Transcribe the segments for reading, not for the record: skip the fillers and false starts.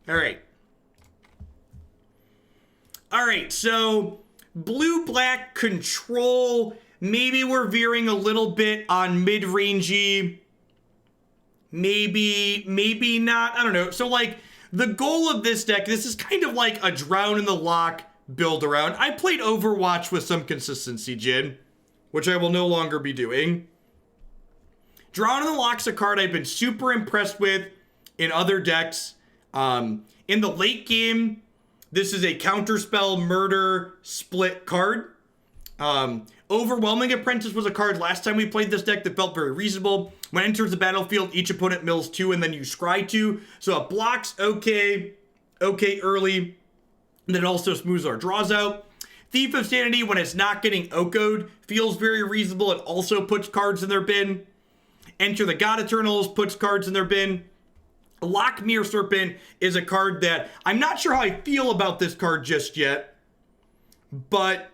All right. All right, so blue-black control. Maybe we're veering a little bit on mid-rangey. Maybe not. I don't know. So, like, the goal of this deck, this is kind of like a Drown in the Loch build around. I played Overwatch with some consistency, Jin, which I will no longer be doing. Drown in the Loch's a card I've been super impressed with in other decks. In the late game, this is a counterspell murder split card. Overwhelming Apprentice was a card last time we played this deck that felt very reasonable. When it enters the battlefield, each opponent mills 2 and then you scry 2. So it blocks okay early. And then it also smooths our draws out. Thief of Sanity, when it's not getting Oko'd, feels very reasonable. It also puts cards in their bin. Enter the God Eternals puts cards in their bin. Lochmere Serpent is a card that I'm not sure how I feel about this card just yet, but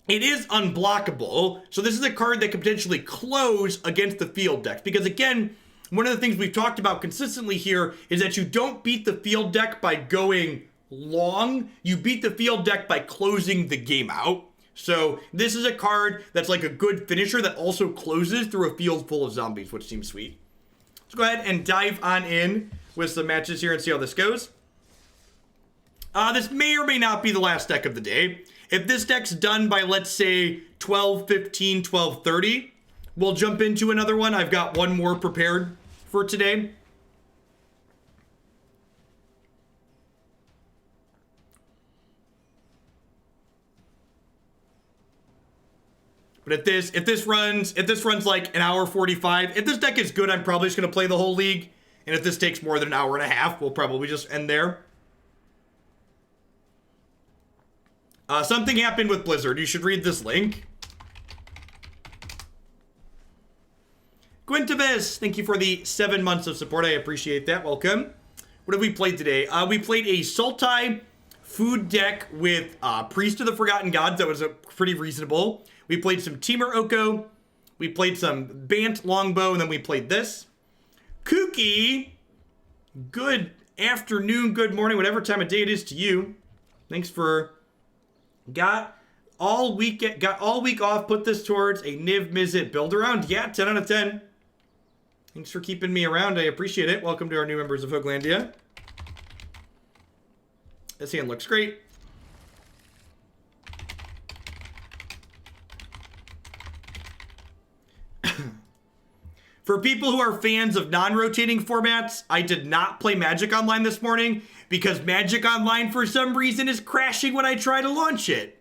it is unblockable. So this is a card that can potentially close against the field decks. Because again, one of the things we've talked about consistently here is that you don't beat the field deck by going long. You beat the field deck by closing the game out. So this is a card that's like a good finisher that also closes through a field full of zombies, which seems sweet. Let's go ahead and dive on in with some matches here and see how this goes. This may or may not be the last deck of the day. If this deck's done by, let's say, 12:15, 12:30, we'll jump into another one. I've got one more prepared for today. But if this runs like an hour 45, if this deck is good, I'm probably just gonna play the whole league. And if this takes more than an hour and a half, we'll probably just end there. Something happened with Blizzard. You should read this link. Quintavis, thank you for the 7 months of support. I appreciate that. Welcome. What have we played today? We played a Sultai food deck with Priest of the Forgotten Gods. That was pretty reasonable. We played some Temur Oko. We played some Bant Longbow, and then we played this. Kooky, good afternoon, good morning, whatever time of day it is to you. Thanks for... Got all week off, put this towards a Niv Mizzet build around. Yeah, 10 out of 10. Thanks for keeping me around. I appreciate it. Welcome to our new members of Hooglandia. This hand looks great. For people who are fans of non-rotating formats, I did not play Magic Online this morning because Magic Online, for some reason, is crashing when I try to launch it.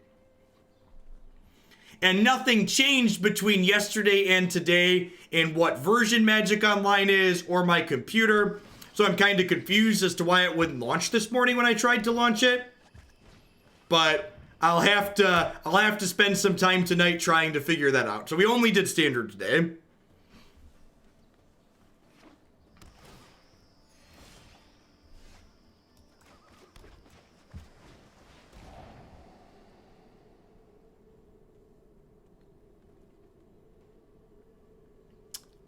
And nothing changed between yesterday and today in what version Magic Online is or my computer. So I'm kind of confused as to why it wouldn't launch this morning when I tried to launch it. But I'll have to spend some time tonight trying to figure that out. So we only did Standard today.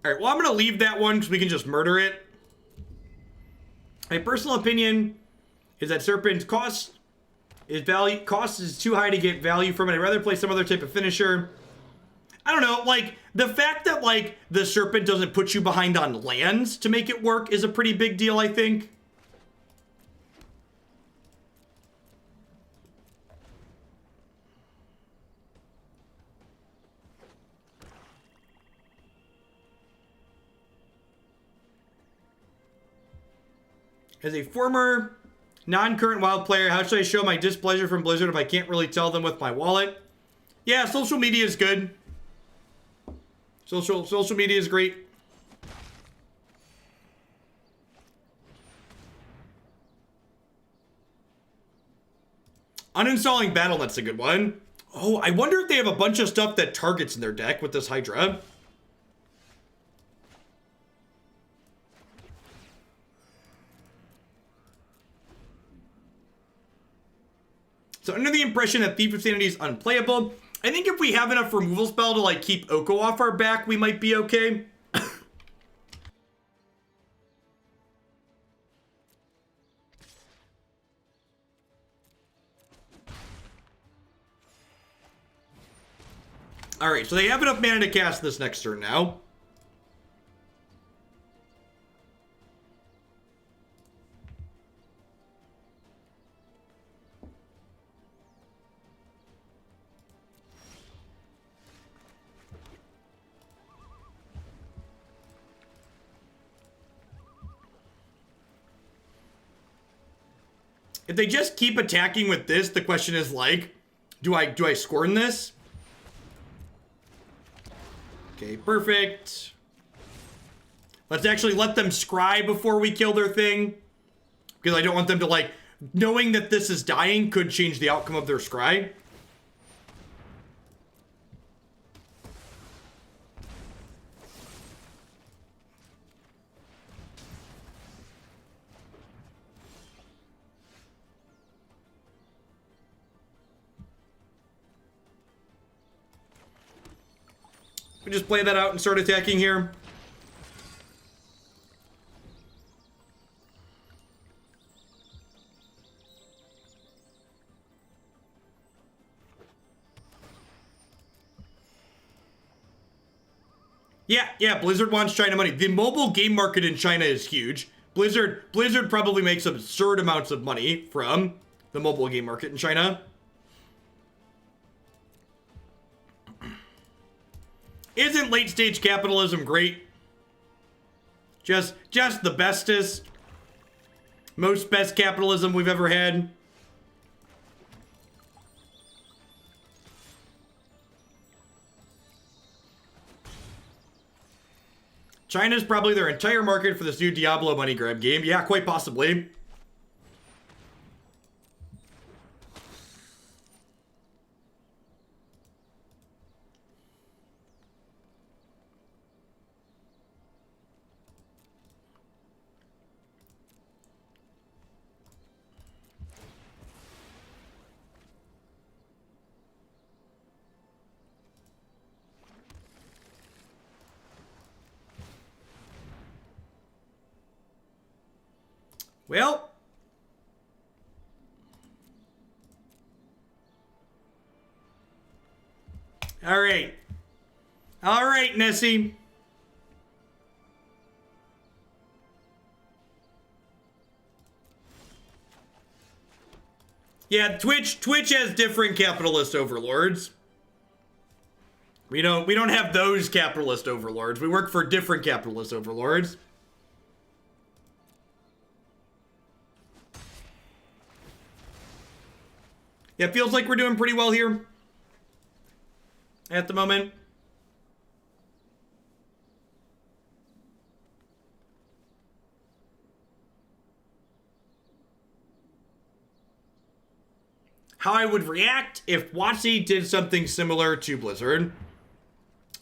All right, well, I'm going to leave that one because we can just murder it. My personal opinion is that Serpent's cost is too high to get value from it. I'd rather play some other type of finisher. I don't know, like, the fact that, like, the Serpent doesn't put you behind on lands to make it work is a pretty big deal, I think. As a former non-current WoW player, how should I show my displeasure from Blizzard if I can't really tell them with my wallet? Yeah, social media is good. Social media is great. Uninstalling BattleNet's a good one. Oh, I wonder if they have a bunch of stuff that targets in their deck with this Hydra. So under the impression that Thief of Sanity is unplayable, I think if we have enough removal spell to like keep Oko off our back, we might be okay. All right, so they have enough mana to cast this next turn now. If they just keep attacking with this, the question is like, do I Scorn this? Okay, perfect. Let's actually let them scry before we kill their thing. Because I don't want them to, like, knowing that this is dying could change the outcome of their scry. We just play that out and start attacking here. Yeah, Blizzard wants China money. The mobile game market in China is huge. Blizzard probably makes absurd amounts of money from the mobile game market in China. Isn't late stage capitalism great? Just the bestest, most best capitalism we've ever had. China's probably their entire market for this new Diablo money grab game. Yeah, quite possibly. Well, all right, Nessie. Yeah, Twitch has different capitalist overlords. We don't have those capitalist overlords. We work for different capitalist overlords. Yeah, it feels like we're doing pretty well here at the moment. How I would react if WotC did something similar to Blizzard.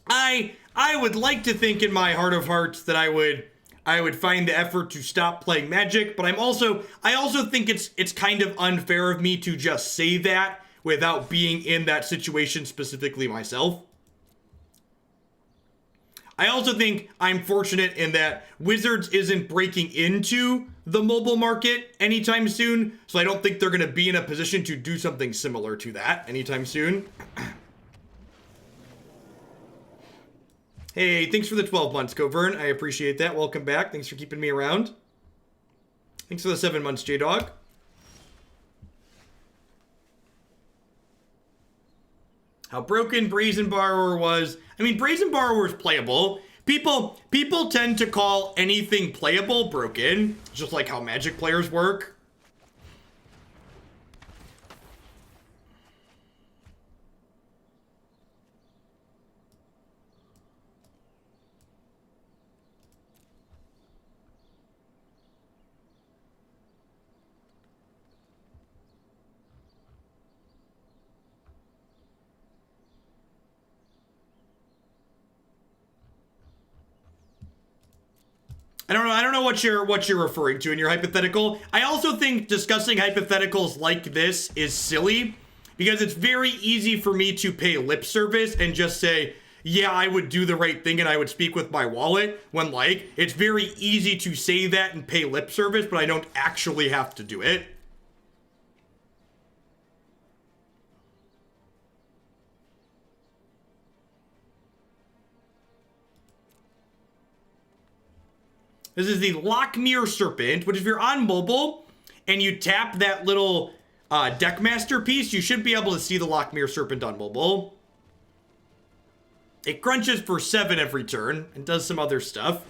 I would like to think in my heart of hearts that I would find the effort to stop playing Magic, but I also think it's kind of unfair of me to just say that without being in that situation specifically myself. I also think I'm fortunate in that Wizards isn't breaking into the mobile market anytime soon, so I don't think they're going to be in a position to do something similar to that anytime soon. Hey, thanks for the 12 months, Covern. I appreciate that. Welcome back. Thanks for keeping me around. Thanks for the 7 months, J-Dog. How broken Brazen Borrower was. I mean, Brazen Borrower is playable. People tend to call anything playable broken, just like how Magic players work. I don't know what you're referring to in your hypothetical. I also think discussing hypotheticals like this is silly because it's very easy for me to pay lip service and just say, yeah, I would do the right thing and I would speak with my wallet, when like it's very easy to say that and pay lip service, but I don't actually have to do it. This is the Lochmere Serpent, which if you're on mobile and you tap that little Deckmaster piece, you should be able to see the Lochmere Serpent on mobile. It crunches for 7 every turn and does some other stuff.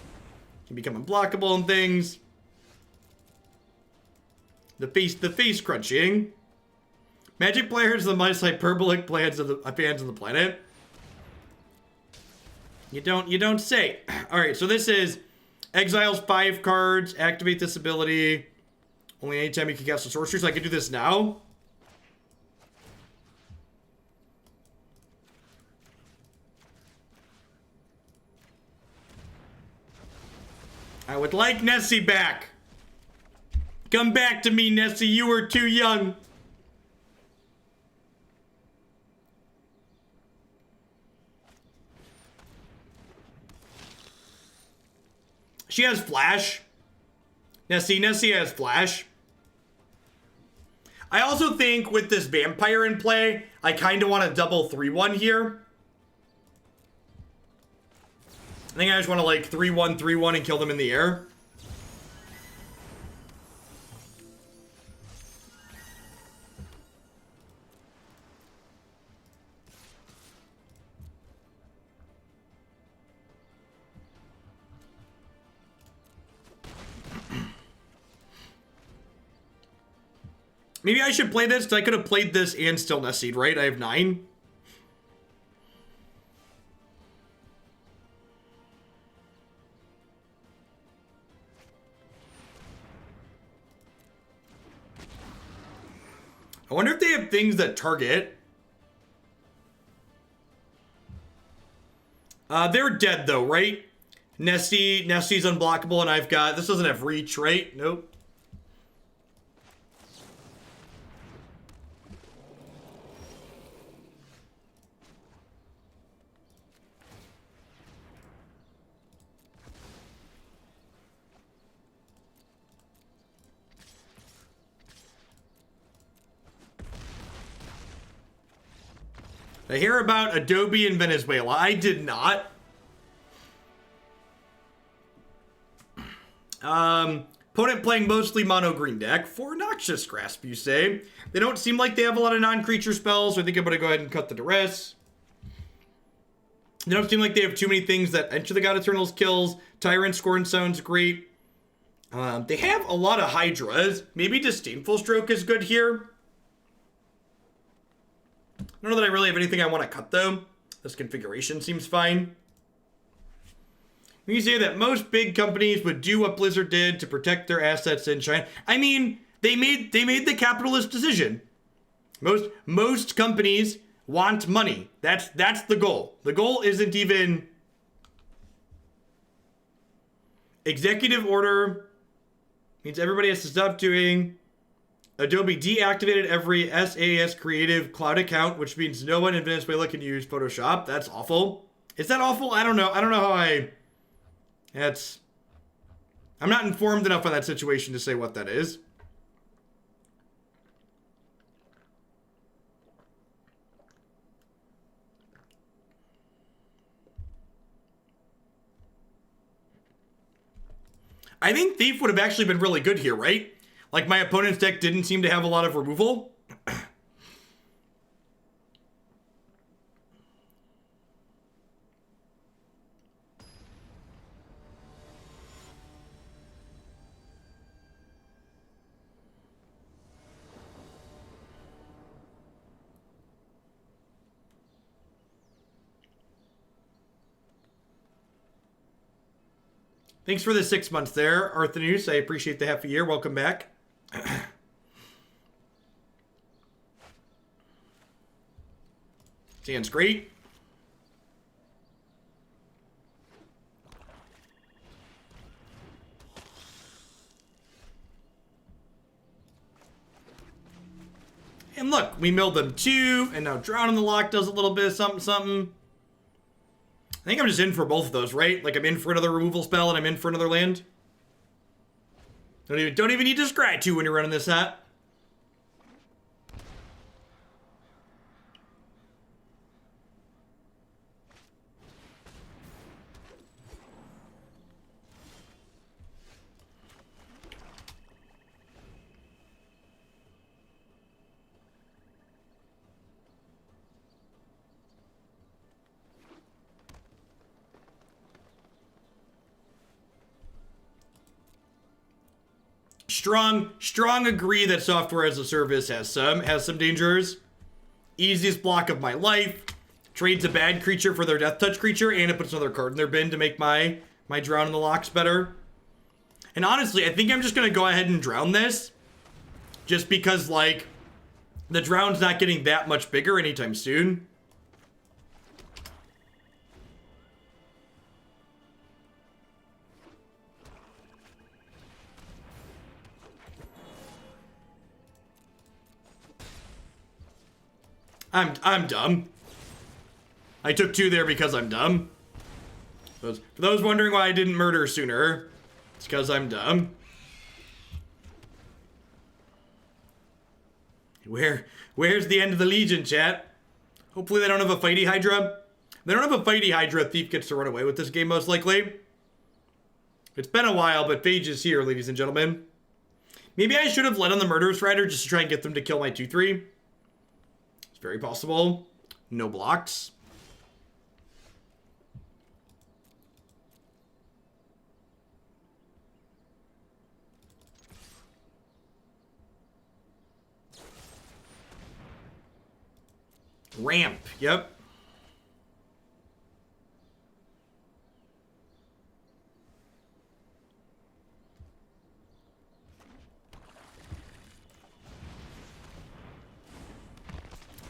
Can become unblockable and things. The face crunching. Magic players, the most hyperbolic fans of the planet. You don't say. All right, so this is exiles 5 cards, activate this ability. Only anytime you can cast a sorcery, so I can do this now. I would like Nessie back. Come back to me, Nessie. You were too young. She has flash. Nessie has flash. I also think with this vampire in play, I kind of want to double 3-1 here. I think I just want to like 3-1, 3-1 and kill them in the air. Maybe I should play this, because I could have played this and still Nessied, right? I have 9. I wonder if they have things that target. They're dead though, right? Nessie's unblockable, and I've got... This doesn't have reach, right? Nope. I hear about Adobe in Venezuela. I did not. Opponent playing mostly mono green deck. 4 Noxious Grasp, you say. They don't seem like they have a lot of non-creature spells, so I think I'm going to go ahead and cut the Duress. They don't seem like they have too many things that Enter the God Eternal's kills. Tyrant Scorn sounds great. They have a lot of Hydras. Maybe Disdainful Stroke is good here. I don't know that I really have anything I want to cut, though. This configuration seems fine. You say that most big companies would do what Blizzard did to protect their assets in China. I mean, they made the capitalist decision. Most companies want money. That's the goal. The goal isn't even executive order. Means everybody has to stop doing. Adobe deactivated every SAS Creative Cloud account, which means no one in Venezuela can use Photoshop. That's awful. Is that awful? I don't know. I don't know how I'm not informed enough on that situation to say what that is. I think Thief would have actually been really good here, right? Like, my opponent's deck didn't seem to have a lot of removal. Thanks for the 6 months there, Arthanus. I appreciate the half a year. Welcome back. Stands great. And look, we milled them 2, and now Drowning the Loch does a little bit of something. I think I'm just in for both of those, right? Like, I'm in for another removal spell, and I'm in for another land. Don't even need to scry 2 when you're running this hat. Strong agree that software as a service has some dangers. Easiest block of my life. Trades a bad creature for their death touch creature, and it puts another card in their bin to make my drown in the Lochs better. And honestly, I think I'm just gonna go ahead and drown this. Just because, like, the drown's not getting that much bigger anytime soon. I'm dumb. I took 2 there because I'm dumb. For those wondering why I didn't murder sooner, it's because I'm dumb. Where's the end of the Legion, chat? Hopefully they don't have a Fighty Hydra. If they don't have a Fighty Hydra, Thief gets to run away with this game most likely. It's been a while, but Phage is here, ladies and gentlemen. Maybe I should have led on the Murderous Rider just to try and get them to kill my 2/3. It's very possible. No blocks. Ramp, yep.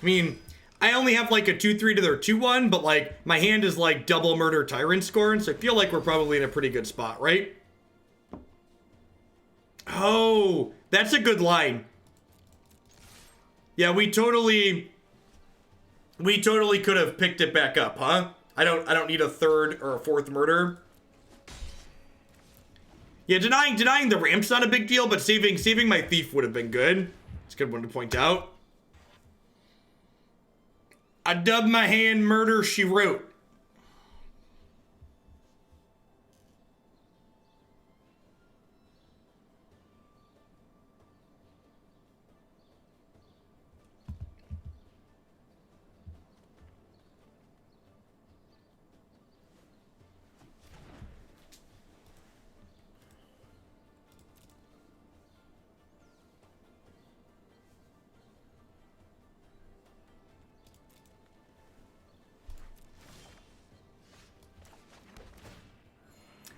I mean, I only have like a 2/3 to their 2/1, but like my hand is like double murder Tyrant Scorn, so I feel like we're probably in a pretty good spot, right? Oh, that's a good line. Yeah, we totally could have picked it back up, huh? I don't need a 3rd or a 4th murder. Yeah, denying the ramp's not a big deal, but saving my thief would have been good. It's a good one to point out. I dubbed my hand Murder She Wrote.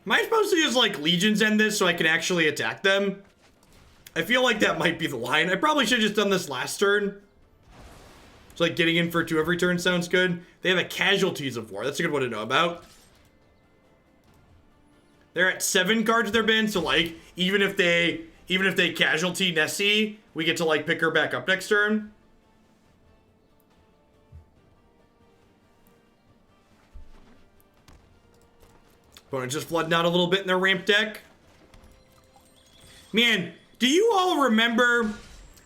Am I supposed to just, like, Legions end this so I can actually attack them? I feel like that might be the line. I probably should have just done this last turn. It's like getting in for 2 every turn sounds good. They have a Casualties of War. That's a good one to know about. They're at 7 cards in their bin, so, like, even if they casualty Nessie, we get to, like, pick her back up next turn. Opponent's just flooding out a little bit in their ramp deck. Man, do you all remember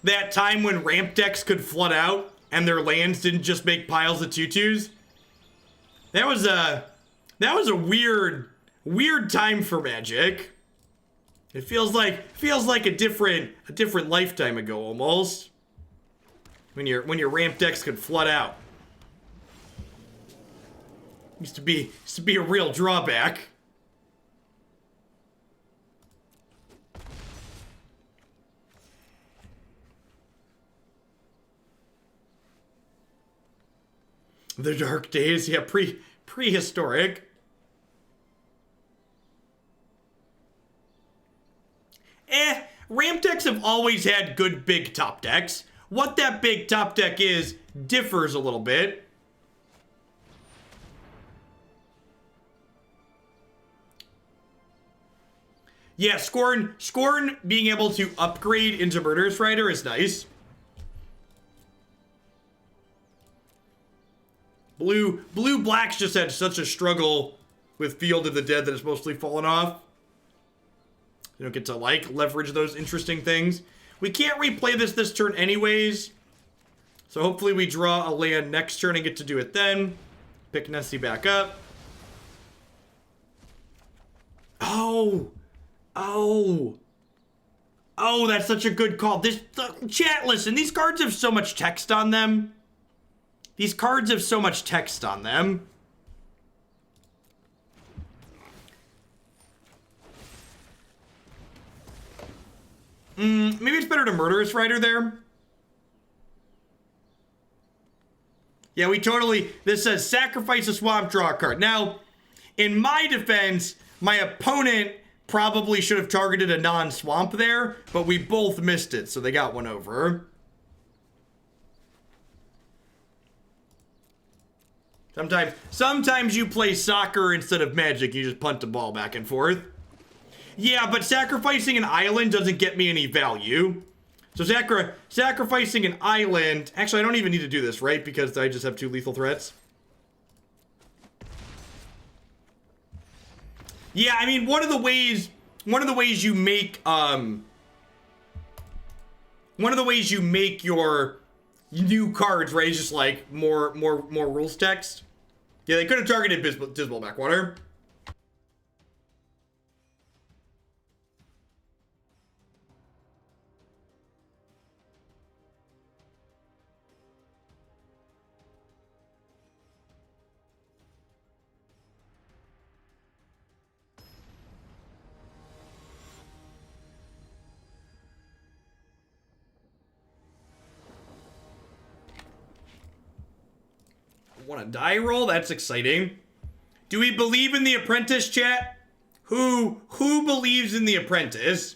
that time when ramp decks could flood out and their lands didn't just make piles of 2/2s? That was a weird time for Magic. It feels like a different lifetime ago almost. When your ramp decks could flood out. Used to be a real drawback. The dark days, yeah, prehistoric. Ramp decks have always had good big top decks. What that big top deck is differs a little bit. Yeah, Scorn being able to upgrade into Murderous Rider is nice. Blue-Black's just had such a struggle with Field of the Dead that it's mostly fallen off. You don't get to, like, leverage those interesting things. We can't replay this turn anyways. So hopefully we draw a land next turn and get to do it then. Pick Nessie back up. Oh, that's such a good call. Chat, listen, these cards have so much text on them. These cards have so much text on them. Maybe it's better to Murderous Rider there. Yeah, we totally... This says sacrifice a swamp, draw a card. Now, in my defense, my opponent probably should have targeted a non-swamp there, but we both missed it, so they got one over. Sometimes you play soccer instead of Magic. You just punt the ball back and forth. Yeah, but sacrificing an island doesn't get me any value. So sacrificing an island... Actually, I don't even need to do this, right? Because I just have 2 lethal threats. Yeah, I mean, one of the ways you make your new cards, right, is just like more rules text. Yeah, they could have targeted Dismal Backwater. Want a die roll? That's exciting. Do we believe in the Apprentice, chat? Who believes in the Apprentice?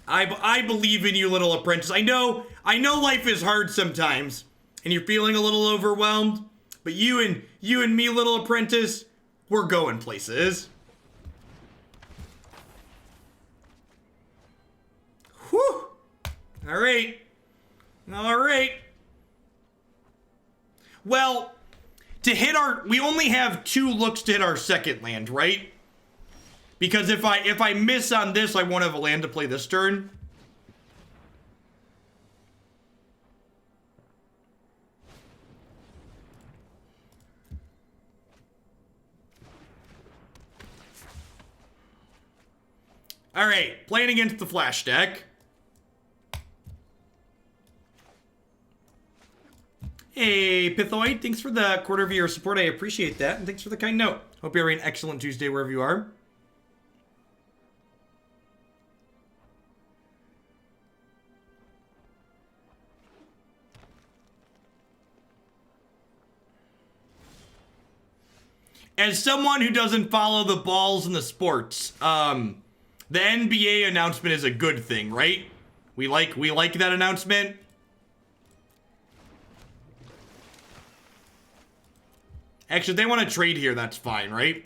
I believe in you, little apprentice. I know life is hard sometimes, and you're feeling a little overwhelmed. But you and me, little apprentice, we're going places. Whew. All right. Well, we only have 2 looks to hit our second land, right? Because if I miss on this, I won't have a land to play this turn. All right, playing against the Flash deck. Hey, Pithoid, thanks for the quarter of your support. I appreciate that, and thanks for the kind note. Hope you're having an excellent Tuesday wherever you are. As someone who doesn't follow the balls and the sports, the NBA announcement is a good thing, right? We like that announcement. Actually, if they want to trade here, that's fine, right?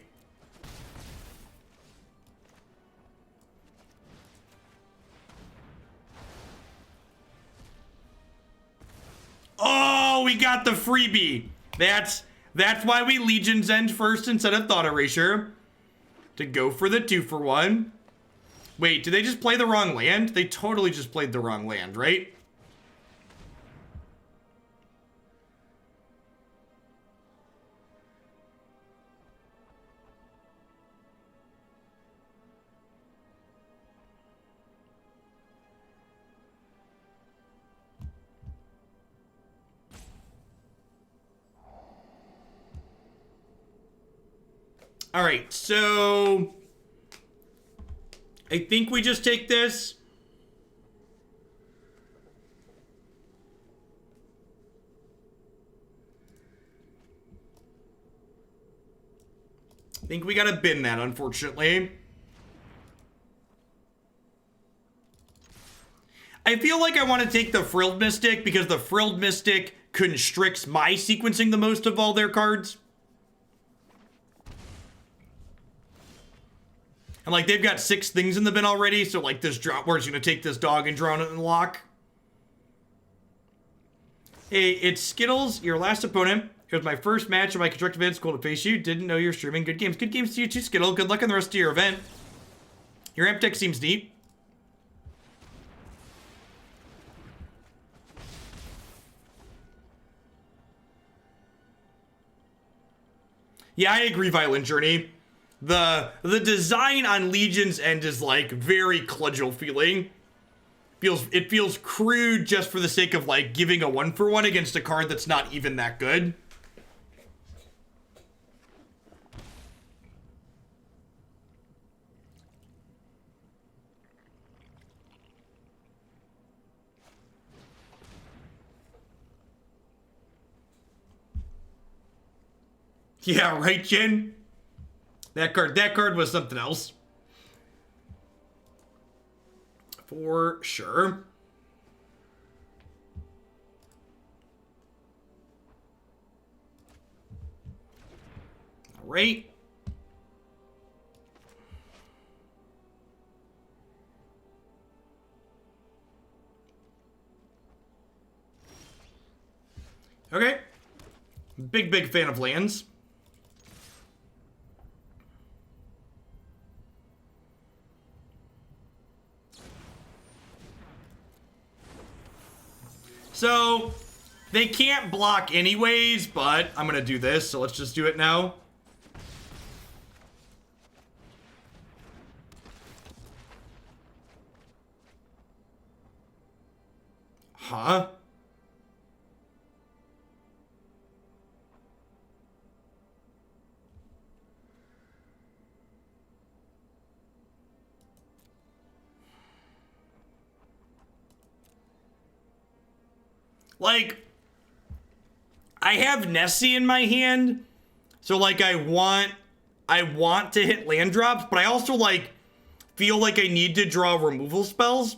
Oh, we got the freebie. That's why we Legion's End first instead of Thought Erasure. To go for the 2-for-1. Wait, did they just play the wrong land? They totally just played the wrong land, right? All right, so I think we just take this. I think we gotta bin that, unfortunately. I feel like I want to take the Frilled Mystic because the Frilled Mystic constricts my sequencing the most of all their cards. And, like, they've got 6 things in the bin already, so, like, this drop where it's going to take this dog and drown it in the Loch. Hey, it's Skittles, your last opponent. It was my first match of my constructive event. It's cool to face you. Didn't know you were streaming. Good games. Good games to you too, Skittle. Good luck on the rest of your event. Your amp deck seems neat. Yeah, I agree, Violent Journey. The design on Legion's End is, like, very Cudgel feeling. It feels crude just for the sake of, like, giving a 1-for-1 against a card that's not even that good. Yeah, right, Jin? That card was something else. For sure. All right. Okay. Big fan of lands. So, they can't block anyways, but I'm gonna do this, so let's just do it now. Huh? Like, I have Nessie in my hand, so like I want to hit land drops, but I also like feel like I need to draw removal spells.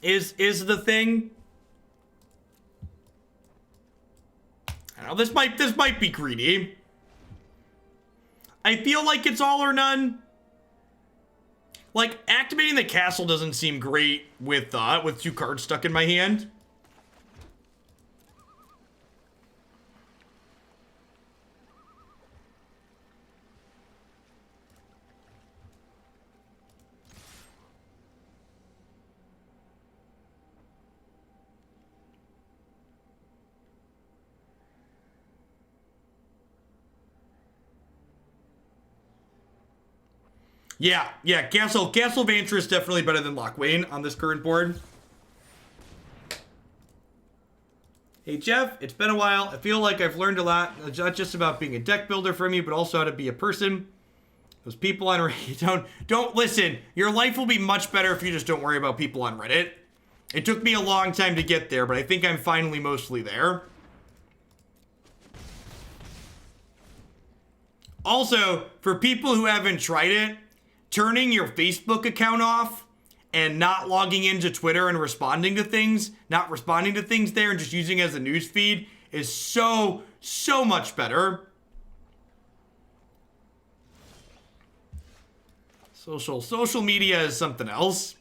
Is the thing. I don't know, this might be greedy. I feel like it's all or none. Like, activating the castle doesn't seem great with 2 cards stuck in my hand. Yeah, Castle Vantress definitely better than Locthwain on this current board. Hey Jeff, it's been a while. I feel like I've learned a lot, not just about being a deck builder from you, but also how to be a person. Those people on Reddit, don't listen. Your life will be much better if you just don't worry about people on Reddit. It took me a long time to get there, but I think I'm finally mostly there. Also, for people who haven't tried it, turning your Facebook account off and not logging into Twitter and responding to things, not responding to things there and just using it as a news feed is so much better. Social media is something else.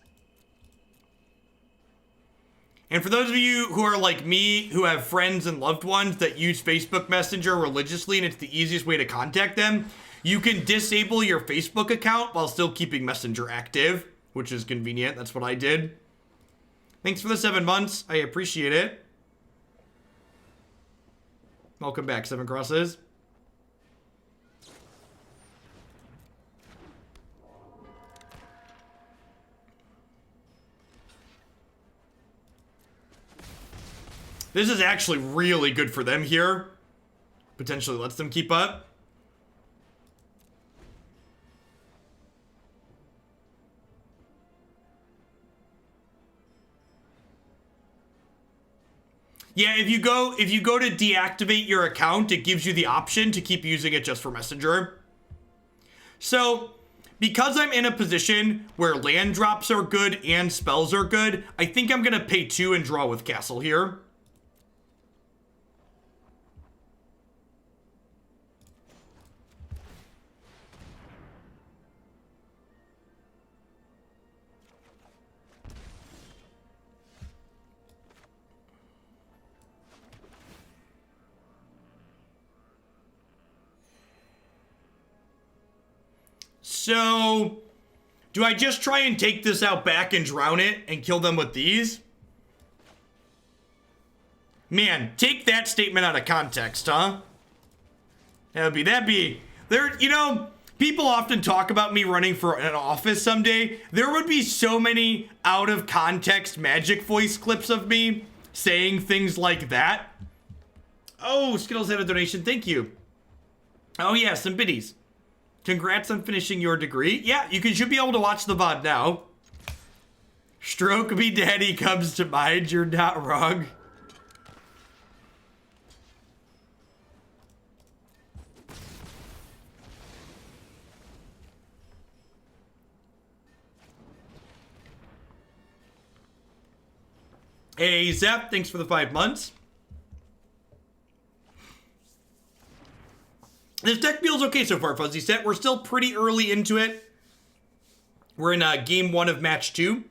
And for those of you who are like me, who have friends and loved ones that use Facebook Messenger religiously and it's the easiest way to contact them, you can disable your Facebook account while still keeping Messenger active, which is convenient. That's what I did. Thanks for the 7 months. I appreciate it. Welcome back, 7 Crosses. This is actually really good for them here. Potentially lets them keep up. Yeah, if you go to deactivate your account, it gives you the option to keep using it just for Messenger. So, because I'm in a position where land drops are good and spells are good, I think I'm gonna pay 2 and draw with Castle here. So, do I just try and take this out back and drown it and kill them with these? Man, take that statement out of context, huh? That'd be, there, you know, people often talk about me running for an office someday. There would be so many out of context Magic voice clips of me saying things like that. Oh, Skittles had a donation, thank you. Oh yeah, some biddies. Congrats on finishing your degree. Yeah, should be able to watch the VOD now. Stroke me daddy comes to mind. You're not wrong. Hey, Zep, thanks for the 5 months. This deck feels okay so far, Fuzzy Set. We're still pretty early into it. We're in game 1 of match 2.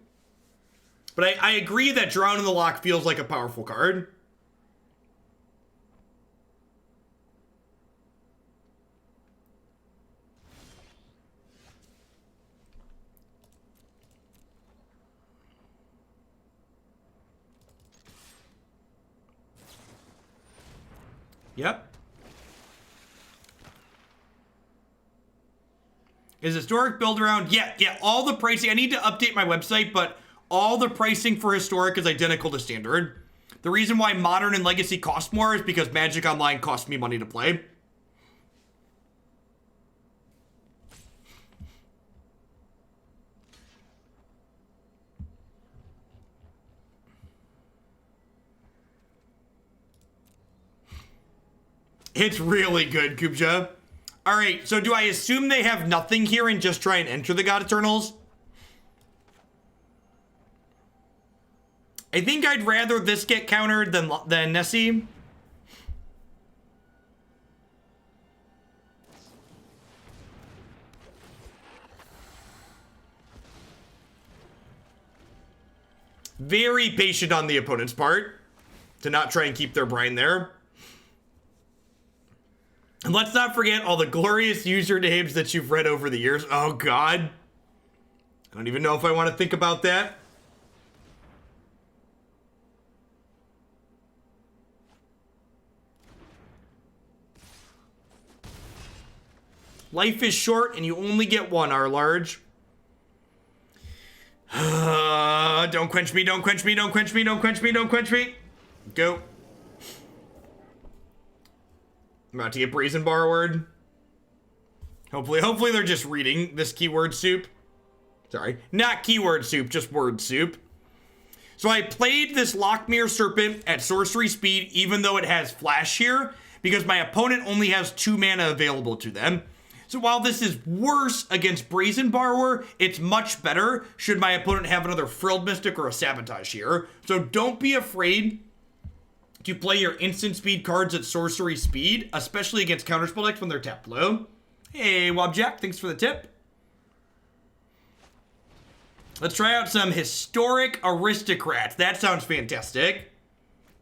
But I agree that Drown in the Loch feels like a powerful card. Yep. Is Historic build around? Yeah, all the pricing. I need to update my website, but all the pricing for Historic is identical to Standard. The reason why Modern and Legacy cost more is because Magic Online costs me money to play. It's really good, Kubja. All right, so do I assume they have nothing here and just try and enter the God Eternals? I think I'd rather this get countered than Nessie. Very patient on the opponent's part to not try and keep their brine there. And let's not forget all the glorious usernames that you've read over the years. Oh, God. I don't even know if I want to think about that. Life is short and you only get one, our large. Don't quench me, don't quench me, don't quench me, don't quench me, don't quench me. Go. I'm about to get Brazen Borrower. Hopefully they're just reading this keyword soup. Sorry, not keyword soup, just word soup. So I played this Lochmere Serpent at sorcery speed, even though it has flash here, because my opponent only has 2 mana available to them. So while this is worse against Brazen Borrower, it's much better should my opponent have another Frilled Mystic or a Sabotage here. So don't be afraid to play your instant speed cards at sorcery speed, especially against counterspell decks when they're tapped low. Hey, Wobjack, thanks for the tip. Let's try out some Historic Aristocrats. That sounds fantastic.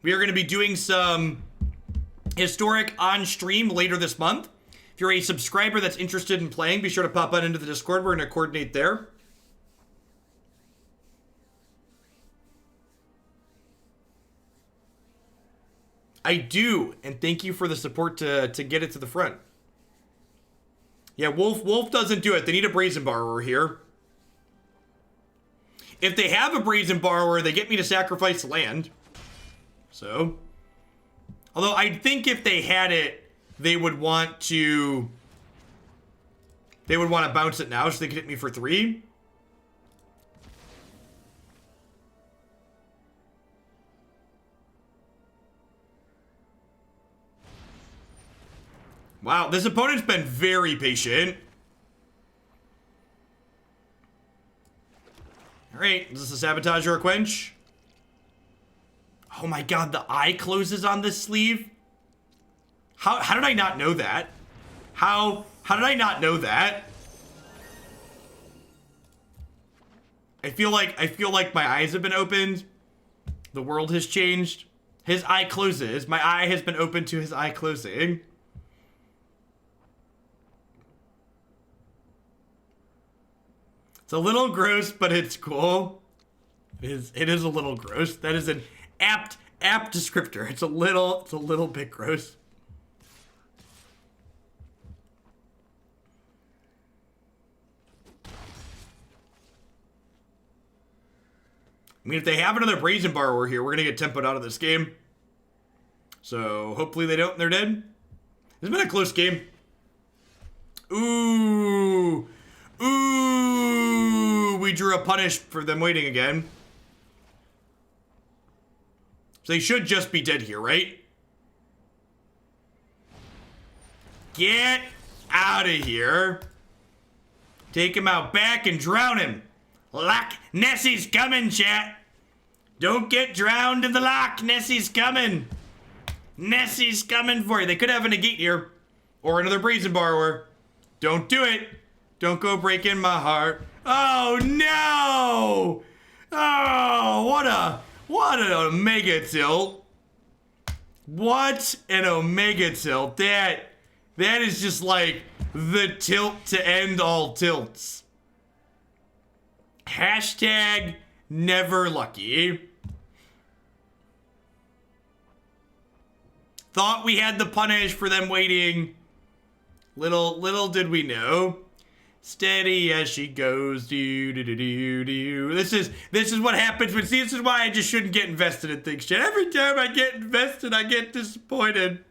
We are going to be doing some Historic on stream later this month. If you're a subscriber that's interested in playing, be sure to pop on into the Discord. We're going to coordinate there. I do, and thank you for the support to get it to the front. Yeah, Wolf doesn't do it. They need a Brazen Borrower here. If they have a Brazen Borrower, they get me to sacrifice land. So, although I think if they had it, they would want to bounce it now so they could hit me for 3. Wow, this opponent's been very patient. All right, is this a Sabotage or a Quench? Oh my God, the eye closes on this sleeve. How did I not know that? How did I not know that? I feel like my eyes have been opened. The world has changed. His eye closes. My eye has been opened to his eye closing. It's a little gross, but it's cool. It is a little gross. That is an apt descriptor. It's a little bit gross. I mean, if they have another Brazen Borrower here, we're going to get tempoed out of this game. So, hopefully they don't and they're dead. It's been a close game. Ooh. We drew a punish for them waiting again. So they should just be dead here, right? Get out of here. Take him out back and drown him. Loch Nessie's coming, chat. Don't get drowned in the loch. Nessie's coming. Nessie's coming for you. They could have a negate here. Or another Brazen Borrower. Don't do it. Don't go breaking my heart. Oh, no. Oh, what an Omega tilt. What an Omega tilt. That is just like the tilt to end all tilts. Hashtag never lucky. Thought we had the punish for them waiting. Little did we know. Steady as she goes. Do do do do do. This is what happens when. See, this is why I just shouldn't get invested in things, Jen. Every time I get invested, I get disappointed.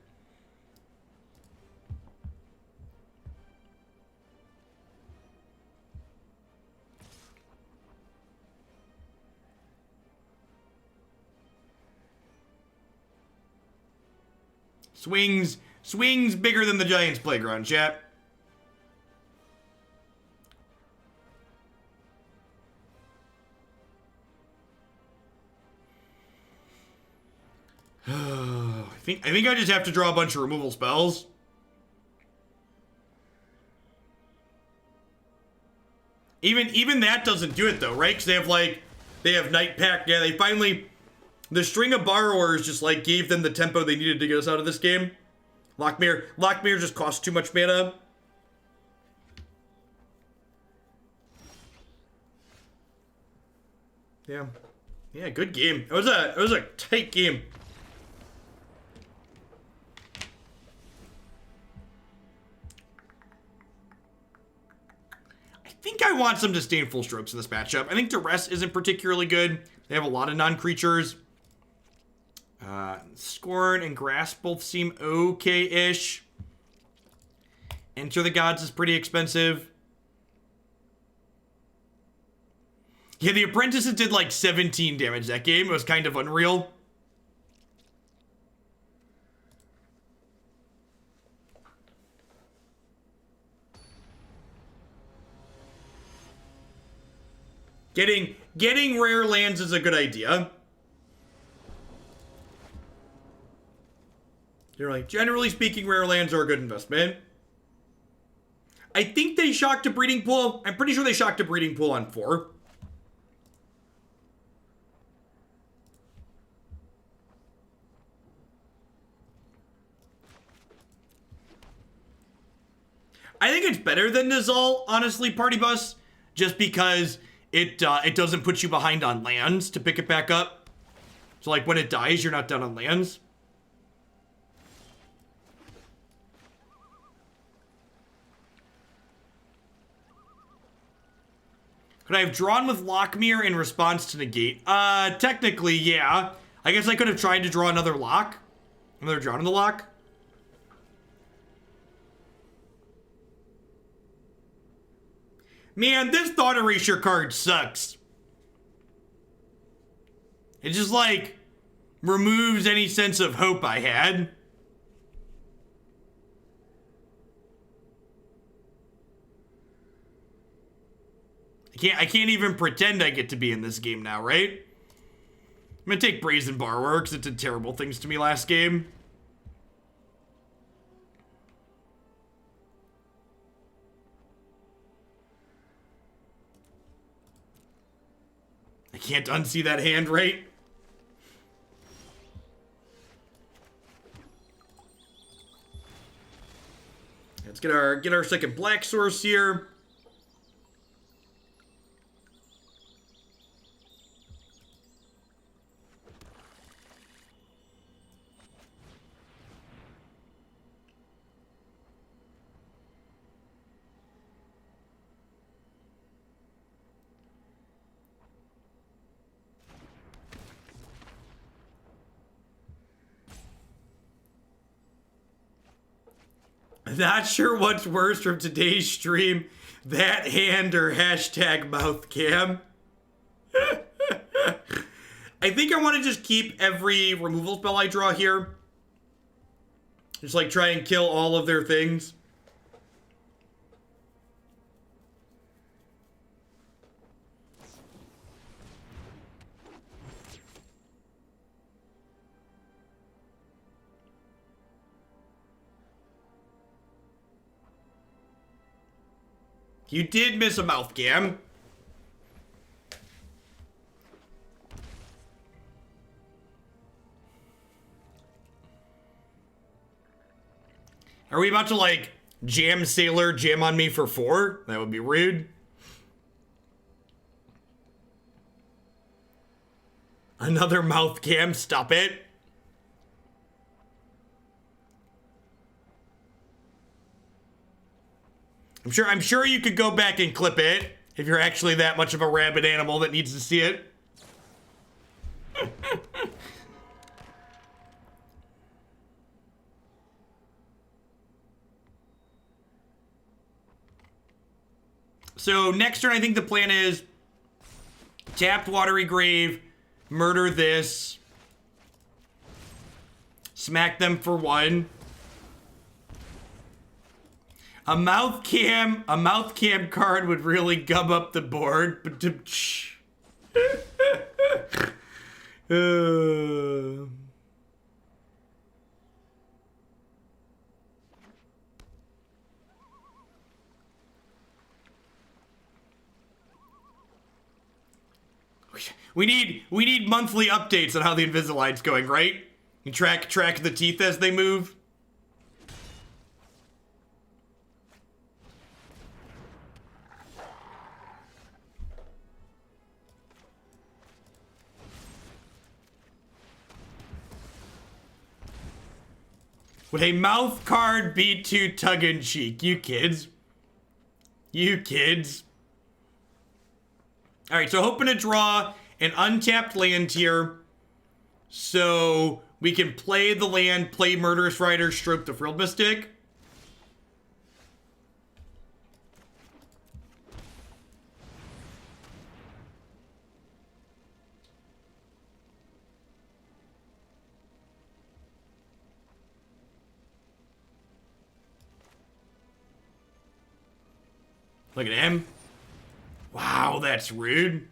Swings bigger than the Giants' playground, chat. I think I just have to draw a bunch of removal spells. Even that doesn't do it though, right? Because they have Night Pact. Yeah, they finally. The string of borrowers just like gave them the tempo they needed to get us out of this game. Lochmere just costs too much mana. Yeah, good game. It was a tight game. I think I want some Disdainful Strokes in this matchup. I think Duress isn't particularly good. They have a lot of non-creatures. Scorn and Grasp both seem okay-ish. Enter the Gods is pretty expensive. Yeah, the Apprentices did like 17 damage that game. It was kind of unreal. Getting rare lands is a good idea. Generally speaking, rare lands are a good investment. I think they shocked a Breeding Pool. I'm pretty sure they shocked a Breeding Pool on 4. I think it's better than Nizal, honestly, Party Bus, just because it doesn't put you behind on lands to pick it back up. So like when it dies, you're not down on lands. Could I have drawn with Lochmere in response to negate? Technically, yeah. I guess I could have tried to draw another Loch. Another drawn in the Loch. Man, this Thought Erasure card sucks. It just, like, removes any sense of hope I had. I can't even pretend I get to be in this game now, right? I'm gonna take Brazen Borrower because it did terrible things to me last game. I can't unsee that hand, right? Let's get our second black source here. Not sure what's worse from today's stream, that hand or hashtag mouth cam. I think I want to just keep every removal spell I draw here. Just like try and kill all of their things. You did miss a mouth cam. Are we about to, like, jam Sailor, jam on me for 4? That would be rude. Another mouth cam, stop it. I'm sure you could go back and clip it if you're actually that much of a rabid animal that needs to see it. So next turn, I think the plan is tapped Watery Grave, murder this, smack them for 1. A mouth cam card would really gum up the board. But we need monthly updates on how the Invisalign's going, right? You track the teeth as they move. Would a mouth card be too tongue-in-cheek? You kids. You kids. Alright, so hoping to draw an untapped land here. So we can play the land, play Murderous Rider, stroke the Frilled Mystic. Look at him. Wow, that's rude.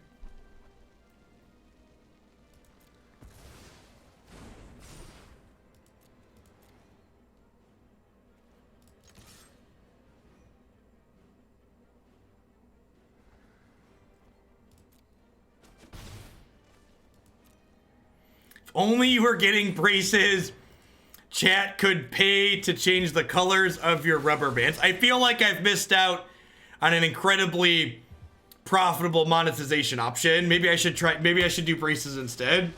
If only you were getting braces, chat could pay to change the colors of your rubber bands. I feel like I've missed out on an incredibly profitable monetization option. Maybe I should do braces instead.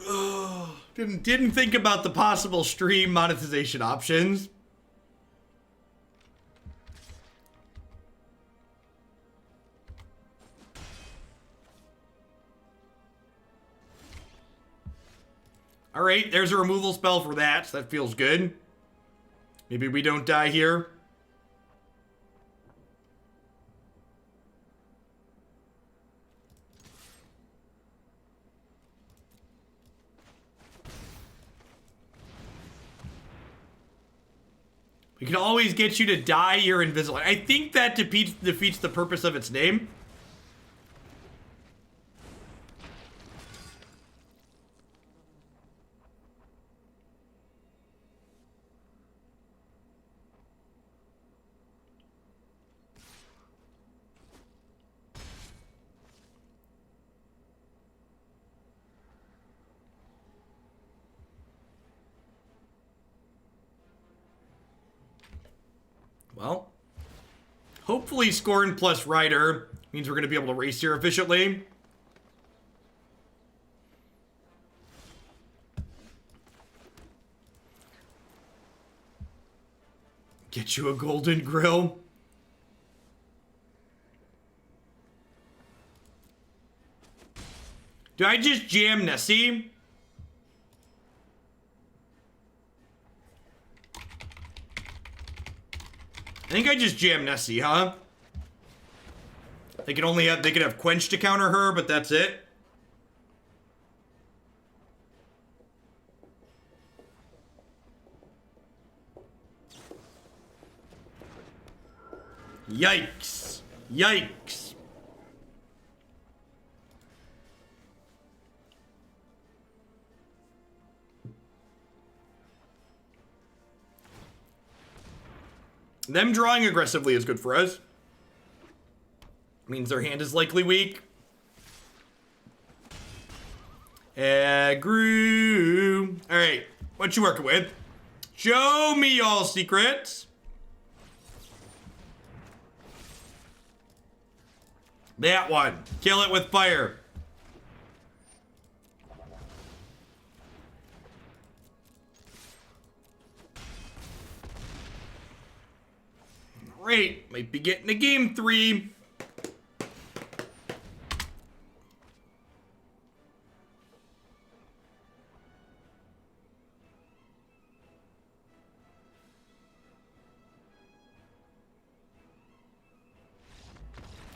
Ugh, didn't think about the possible stream monetization options. All right, there's a removal spell for that. So that feels good. Maybe we don't die here. We can always get you to die your invisible. I think that defeats the purpose of its name. Well, hopefully Scorn plus Rider means we're going to be able to race here efficiently. Get you a golden grill. Do I just jam Nessie? I think I just jam Nessie, huh? They could have Quench to counter her, but that's it. Yikes. Yikes. Them drawing aggressively is good for us. Means their hand is likely weak. Aggro. Alright, what you working with? Show me y'all secrets. That one. Kill it with fire. Alright, might be getting to game 3.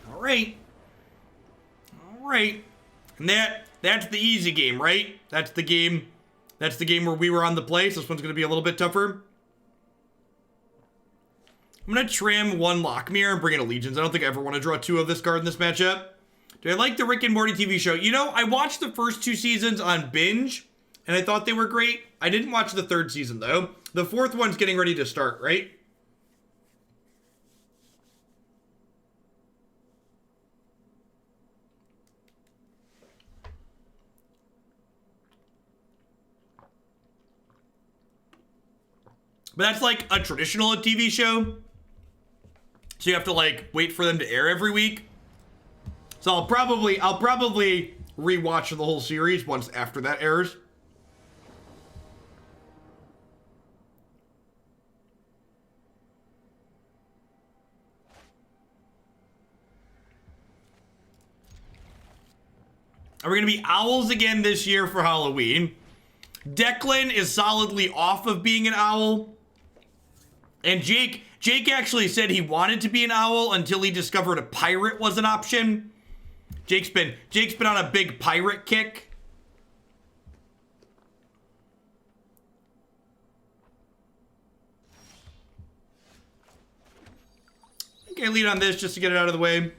Alright. And that's the easy game, right? That's the game where we were on the place. This one's gonna be a little bit tougher. I'm gonna trim 1 Lochmere and bring in a Legions. I don't think I ever want to draw 2 of this card in this matchup. Do I like the Rick and Morty TV show? You know, I watched the first 2 seasons on binge, and I thought they were great. I didn't watch the 3rd season, though. The 4th one's getting ready to start, right? But that's like a traditional TV show. So you have to like wait for them to air every week. So I'll probably rewatch the whole series once after that airs. Are we gonna be owls again this year for Halloween? Declan is solidly off of being an owl. And Jake actually said he wanted to be an owl until he discovered a pirate was an option. Jake's been on a big pirate kick. Okay, lead on this just to get it out of the way. It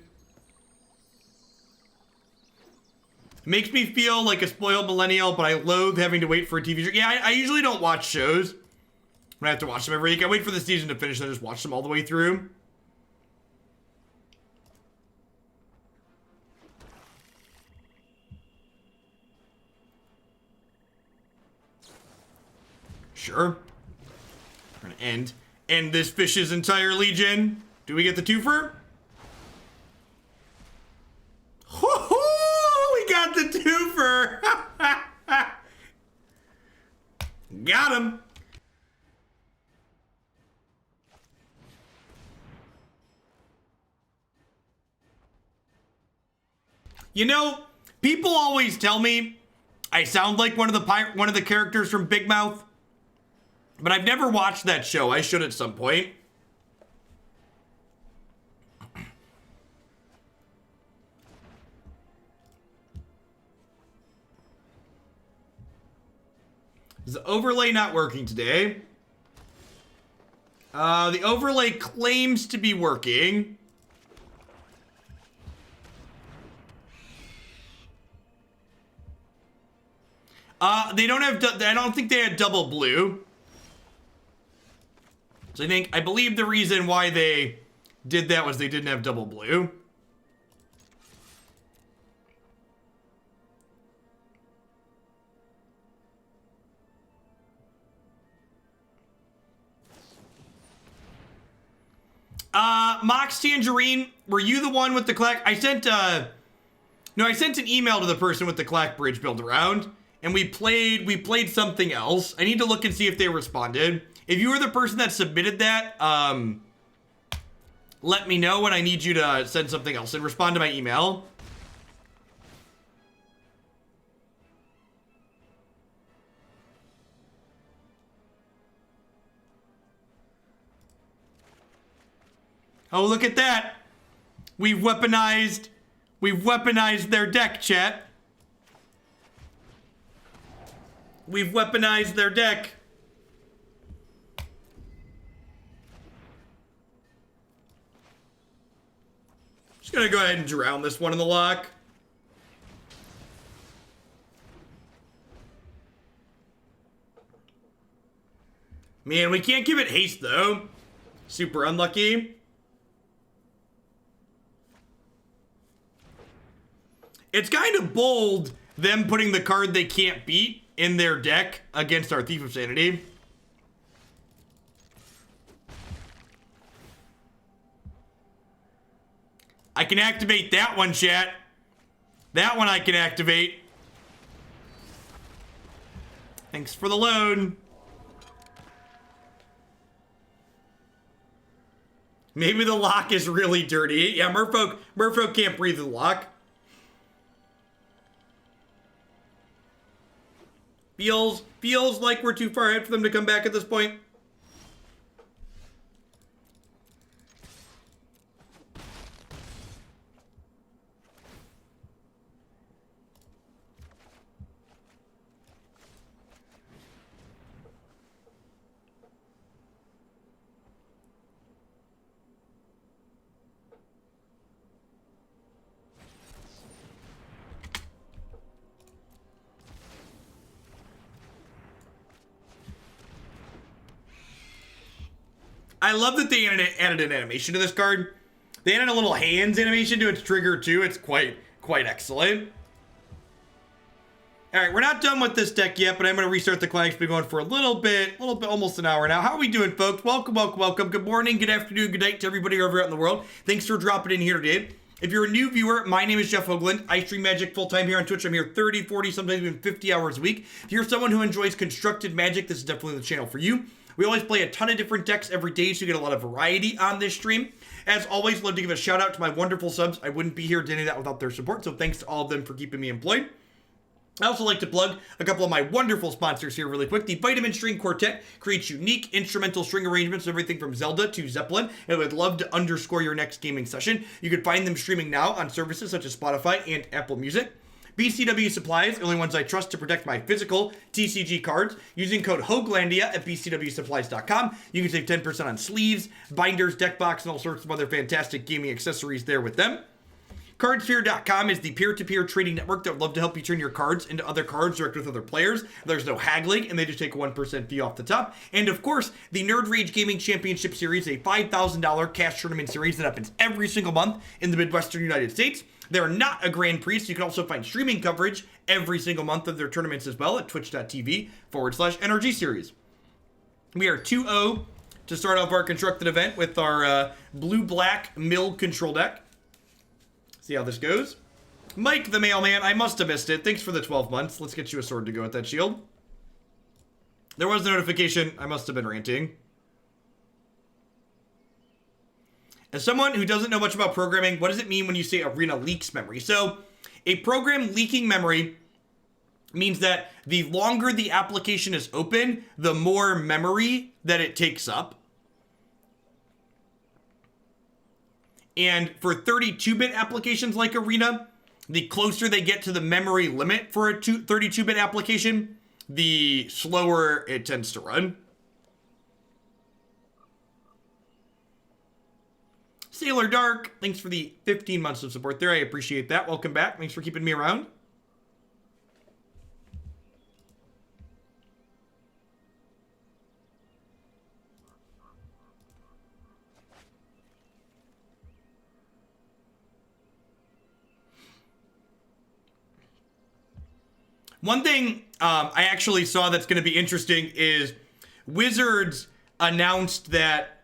makes me feel like a spoiled millennial, but I loathe having to wait for a TV show. Yeah, I usually don't watch shows. I have to watch them every week. I wait for the season to finish and then just watch them all the way through. Sure. We're gonna end this fish's entire legion. Do we get the twofer? Hoo-hoo! We got the twofer! Got him! You know, people always tell me I sound like one of the characters from Big Mouth, but I've never watched that show. I should at some point. Is the overlay not working today? The overlay claims to be working. They don't have, I don't think they had double blue. So I believe the reason why they did that was they didn't have double blue. Mox Tangerine, were you the one with the clack? I sent an email to the person with the clack bridge build around. And we played something else. I need to look and see if they responded. If you were the person that submitted that, let me know, and I need you to send something else and respond to my email. Oh, look at that. We've weaponized their deck, chat. We've weaponized their deck. Just gonna go ahead and drown this one in the lock. Man, we can't give it haste though. Super unlucky. It's kind of bold, them putting the card they can't beat in their deck against our Thief of Sanity. I can activate that one, chat. That one I can activate. Thanks for the loan. Maybe the Loch is really dirty. Yeah, Merfolk can't breathe the Loch. Feels like we're too far ahead for them to come back at this point. I love that they added an animation to this card. They added a little hands animation to its trigger too. It's quite excellent. All right, we're not done with this deck yet, but I'm going to restart the client. It's been going for a little bit, almost an hour now. How are we doing, folks? Welcome. Good morning, good afternoon, good night to everybody over out in the world. Thanks for dropping in here today. If you're a new viewer, my name is Jeff Hoagland. I stream Magic full-time here on Twitch. I'm here 30, 40, sometimes even 50 hours a week. If you're someone who enjoys constructed Magic, this is definitely the channel for you. We always play a ton of different decks every day, so you get a lot of variety on this stream. As always, love to give a shout out to my wonderful subs. I wouldn't be here doing that without their support, so thanks to all of them for keeping me employed. I also like to plug a couple of my wonderful sponsors here really quick. The Vitamin String Quartet creates unique instrumental string arrangements, everything from Zelda to Zeppelin, and I would love to underscore your next gaming session. You can find them streaming now on services such as Spotify and Apple Music. BCW Supplies, the only ones I trust to protect my physical TCG cards. Using code HOAGLANDIA at bcwsupplies.com. You can save 10% on sleeves, binders, deck box, and all sorts of other fantastic gaming accessories there with them. Cardsphere.com is the peer-to-peer trading network that would love to help you turn your cards into other cards direct with other players. There's no haggling, and they just take a 1% fee off the top. And of course, the Nerd Rage Gaming Championship Series, a $5,000 cash tournament series that happens every single month in the Midwestern United States. They're not a Grand Prix, so you can also find streaming coverage every single month of their tournaments as well at twitch.tv/NRG series. We are 2-0 to start off our constructed event with our blue-black mill control deck. See how this goes. Mike the mailman, I must have missed it. Thanks for the 12 months. Let's get you a sword to go with that shield. There was a notification. I must have been ranting. As someone who doesn't know much about programming, what does it mean when you say Arena leaks memory? So, a program leaking memory means that the longer the application is open, the more memory that it takes up. And for 32-bit applications like Arena, the closer they get to the memory limit for a 32-bit application, the slower it tends to run. Sailor Dark, thanks for the 15 months of support there. I appreciate that. Welcome back. Thanks for keeping me around. One thing I actually saw that's going to be interesting is Wizards announced that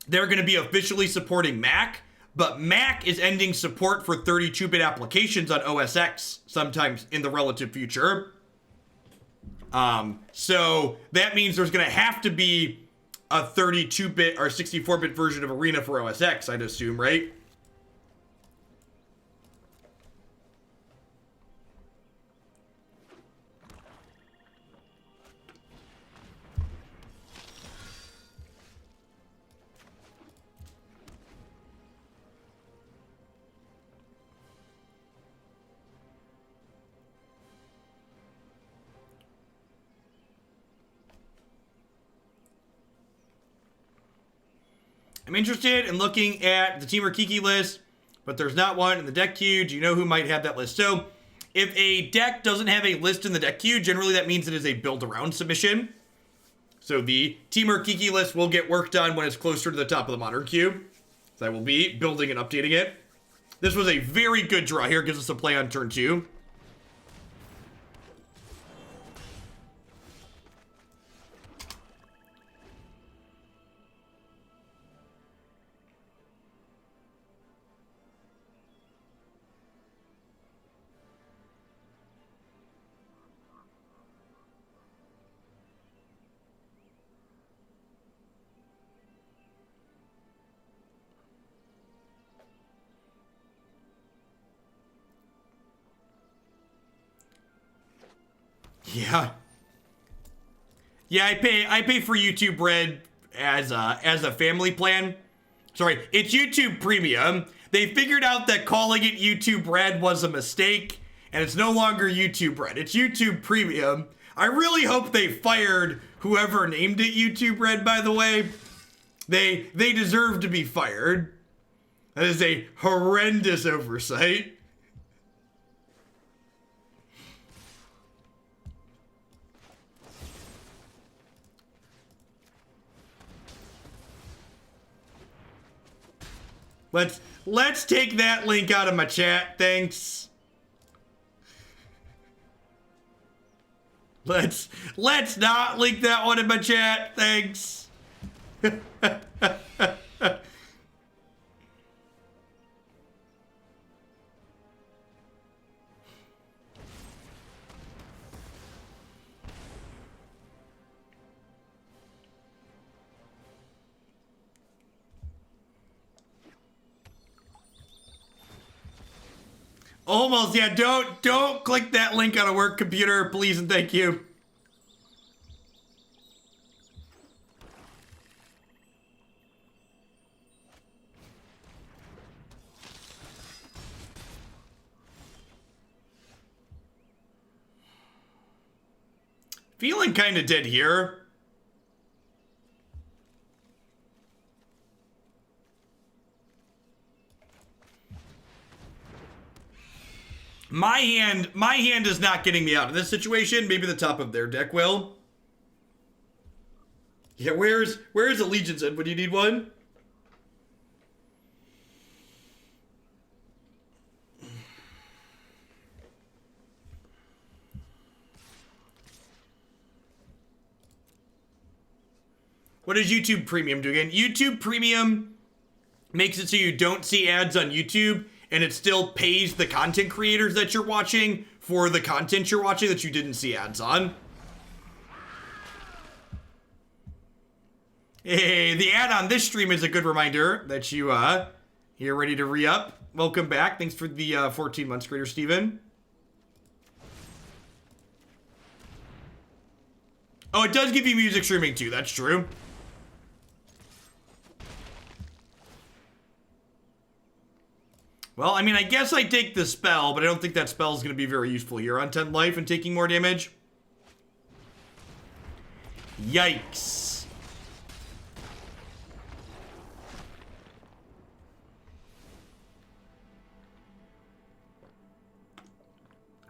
they're going to be officially supporting Mac, but Mac is ending support for 32-bit applications on OS X sometimes in the relative future. So that means there's going to have to be a 32-bit or 64-bit version of Arena for OS X, I'd assume, right? I'm interested in looking at the Team Rikiki list, but there's not one in the deck queue. Do you know who might have that list? So, if a deck doesn't have a list in the deck queue, generally that means it is a build-around submission. So the Temur Kiki list will get worked on when it's closer to the top of the Modern Cube. So I will be building and updating it. This was a very good draw here. Gives us a play on turn 2. Yeah. Yeah, I pay for YouTube Red as a family plan. Sorry, it's YouTube Premium. They figured out that calling it YouTube Red was a mistake, and it's no longer YouTube Red. It's YouTube Premium. I really hope they fired whoever named it YouTube Red, by the way. They deserve to be fired. That is a horrendous oversight. Let's take that link out of my chat, thanks. Let's not link that one in my chat, thanks. Almost, yeah, don't click that link on a work computer, please and thank you. Feeling kind of dead here. My hand is not getting me out of this situation. Maybe the top of their deck will. Yeah, where's Allegiance in when you need one? What is YouTube Premium do again? YouTube Premium makes it so you don't see ads on YouTube, and it still pays the content creators that you're watching for the content you're watching that you didn't see ads on. Hey, the ad on this stream is a good reminder that you're ready to re-up. Welcome back. Thanks for the 14 months, Creator Steven. Oh, it does give you music streaming too. That's true. Well, I mean, I guess I take the spell, but I don't think that spell is going to be very useful here on 10 life and taking more damage. Yikes.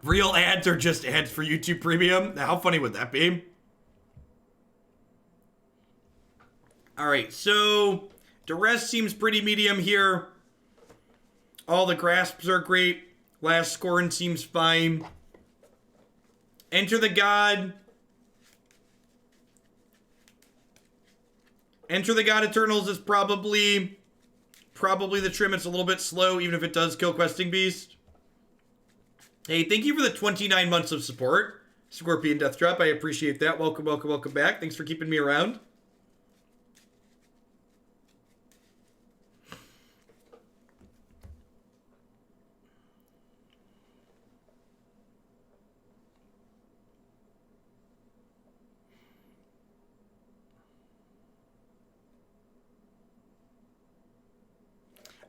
Real ads are just ads for YouTube Premium? How funny would that be? Alright, so Duress seems pretty medium here. All the grasps are great. Last Scorn seems fine. Enter the God. Enter the God Eternals is probably the trim. It's a little bit slow, even if it does kill Questing Beast. Hey, thank you for the 29 months of support, Scorpion Deathdrop. I appreciate that. Welcome, welcome, welcome back. Thanks for keeping me around.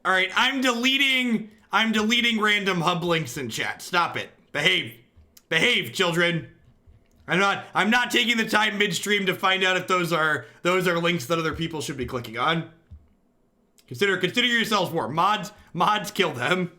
All right, I'm deleting random hub links in chat. Stop it. Behave, children. I'm not taking the time midstream to find out if those are links that other people should be clicking on. Consider yourselves war. Mods kill them.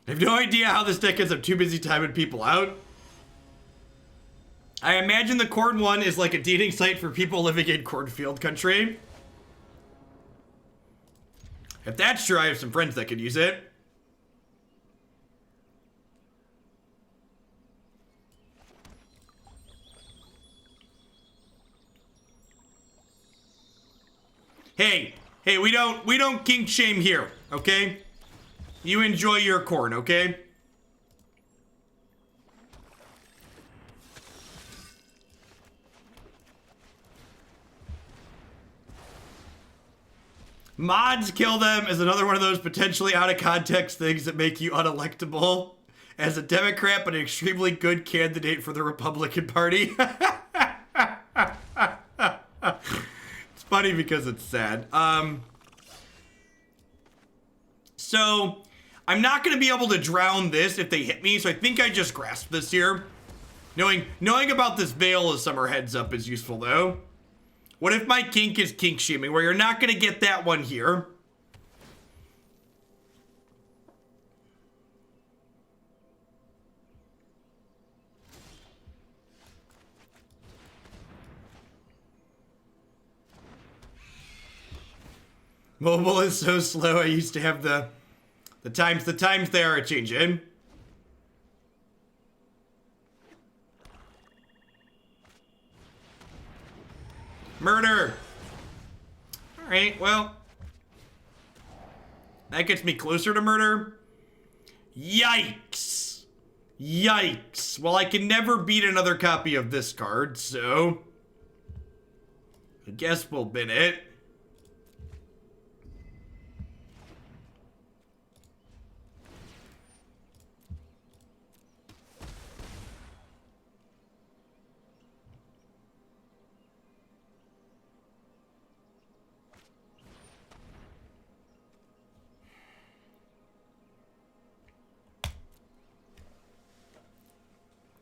I have no idea how this deck ends up too busy timing people out. I imagine the corn one is like a dating site for people living in cornfield country. If that's true, I have some friends that could use it. Hey, we don't kink shame here, okay? You enjoy your corn, okay? Mods kill them is another one of those potentially out of context things that make you unelectable as a Democrat, but an extremely good candidate for the Republican Party. It's funny because it's sad. So I'm not going to be able to drown this if they hit me, so I think I just grasp this here. Knowing about this veil as summer heads up is useful, though. What if my kink is kink shaming, where you're not going to get that one here? Mobile is so slow. I used to have the times they are changing. Murder! Alright, well. That gets me closer to murder. Yikes! Yikes! Well, I can never beat another copy of this card, so I guess we'll bin it.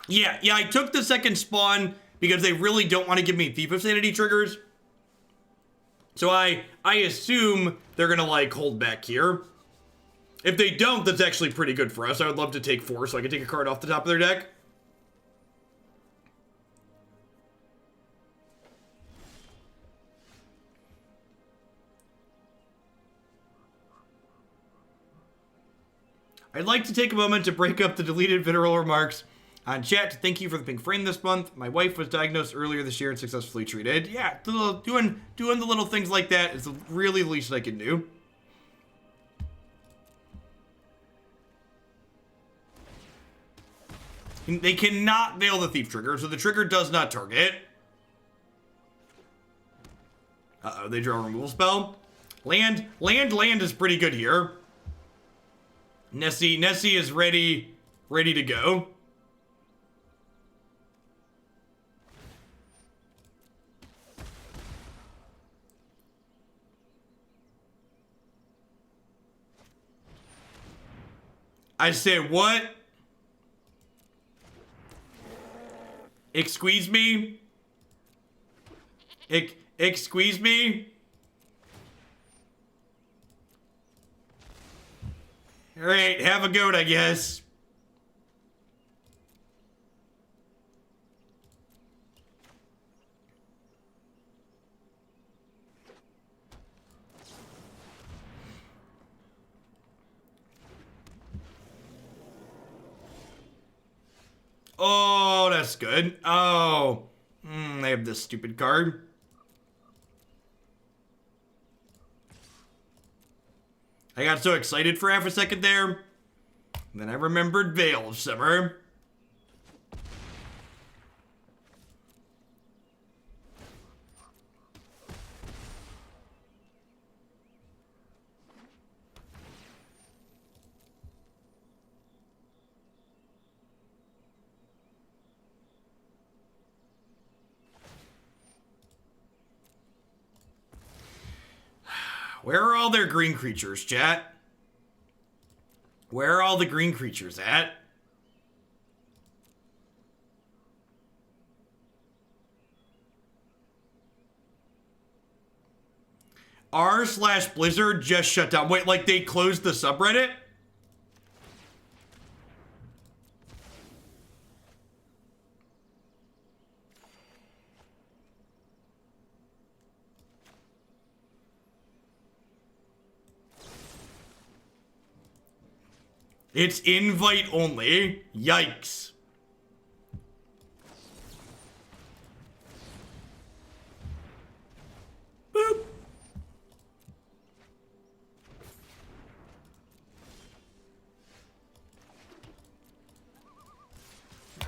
Yeah, I took the second spawn because they really don't want to give me Thief of Sanity triggers. So I assume they're gonna like hold back here. If they don't, that's actually pretty good for us. I would love to take 4 so I can take a card off the top of their deck. I'd like to take a moment to break up the deleted vitriol remarks on chat to thank you for the pink frame this month. My wife was diagnosed earlier this year and successfully treated. Yeah, doing the little things like that is really the least I can do. They cannot veil the thief trigger, so the trigger does not target. Uh-oh, they draw a removal spell. Land is pretty good here. Nessie is ready to go. I say what? Excuse me? Excuse me? Alright, have a goat, I guess. Oh, that's good. Oh. They have this stupid card. I got so excited for half a second there. And then I remembered Veil of Summer. Where are all their green creatures, chat? Where are all the green creatures at? r/Blizzard just shut down. Wait, like they closed the subreddit? It's invite only. Yikes. Boop.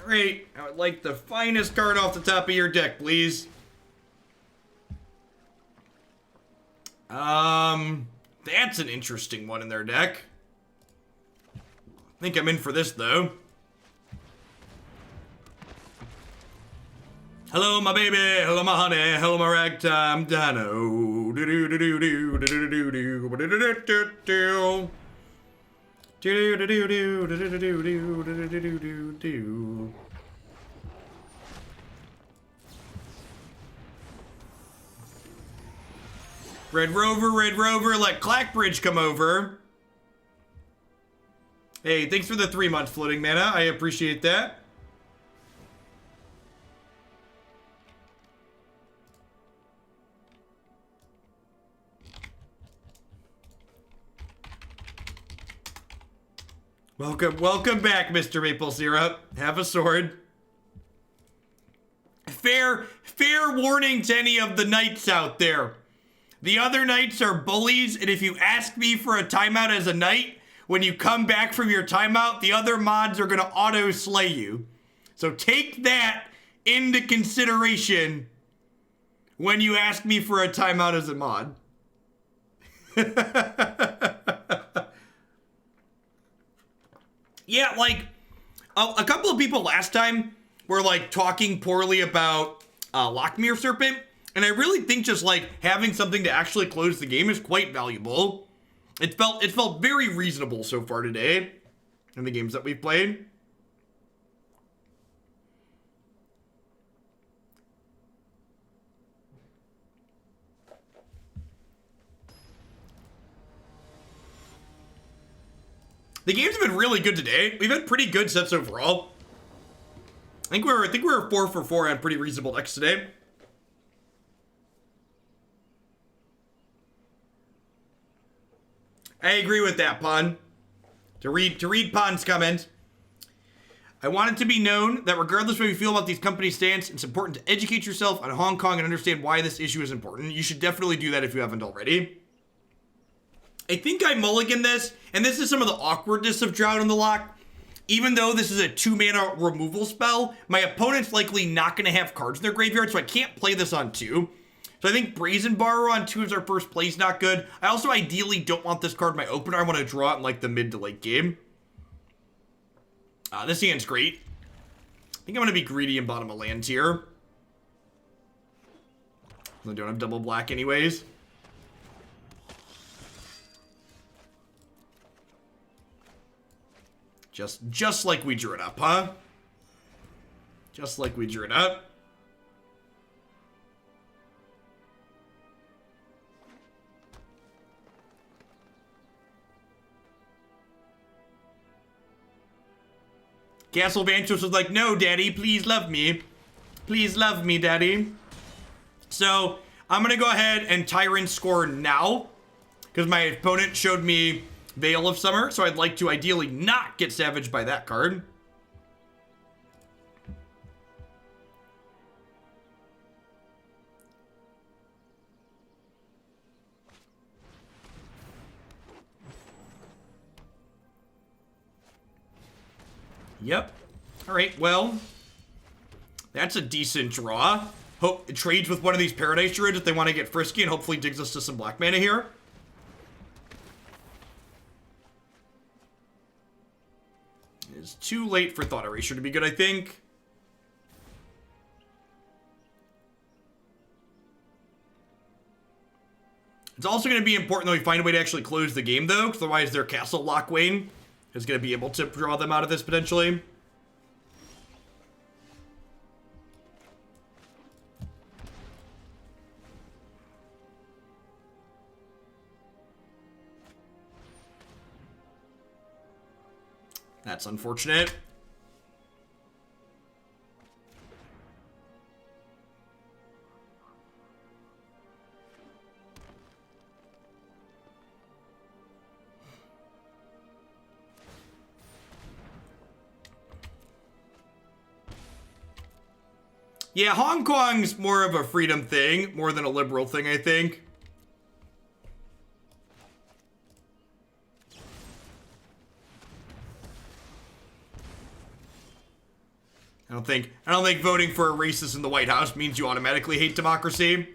Alright, I would like the finest card off the top of your deck, please. That's an interesting one in their deck. I think I'm in for this, though. Hello, my baby. Hello, my honey. Hello, my ragtime dino. Red Rover, let Clackbridge come over. Hey, thanks for the 3 months floating mana. I appreciate that. Welcome back, Mr. Maple Syrup. Have a sword. Fair warning to any of the knights out there. The other knights are bullies, and if you ask me for a timeout as a knight, when you come back from your timeout, the other mods are gonna auto-slay you. So take that into consideration when you ask me for a timeout as a mod. Yeah, like, a couple of people last time were, like, talking poorly about Lochmere Serpent, and I really think just, like, having something to actually close the game is quite valuable. It felt very reasonable so far today in the games that we've played. The games have been really good today. We've had pretty good sets overall. I think we were 4 for 4 on pretty reasonable decks today. I agree with that, Pun. To read Pun's comment. I want it to be known that regardless of what you feel about these companies' stance, it's important to educate yourself on Hong Kong and understand why this issue is important. You should definitely do that if you haven't already. I think I mulligan this, and this is some of the awkwardness of Drown in the Loch. Even though this is a 2-mana removal spell, my opponent's likely not going to have cards in their graveyard, so I can't play this on 2. So I think Brazen Borrower on 2 is our first play is not good. I also ideally don't want this card in my opener. I want to draw it in like the mid to late game. This hand's great. I think I'm going to be greedy and bottom of land here. I don't have double black anyways. Just like we drew it up, huh? Just like we drew it up. Castle Vantress was like, no, daddy, please love me. Please love me, daddy. So, I'm gonna go ahead and Tyrant Scorn now, because my opponent showed me Veil of Summer, so I'd like to ideally not get savaged by that card. Yep. Alright, well, that's a decent draw. Hope it trades with one of these Paradise Druids if they want to get frisky and hopefully digs us to some black mana here. It's too late for Thought Erasure to be good, I think. It's also going to be important that we find a way to actually close the game, though, because otherwise their Castle Locthwain is going to be able to draw them out of this, potentially. That's unfortunate. Yeah, Hong Kong's more of a freedom thing, more than a liberal thing, I think. I don't think voting for a racist in the White House means you automatically hate democracy.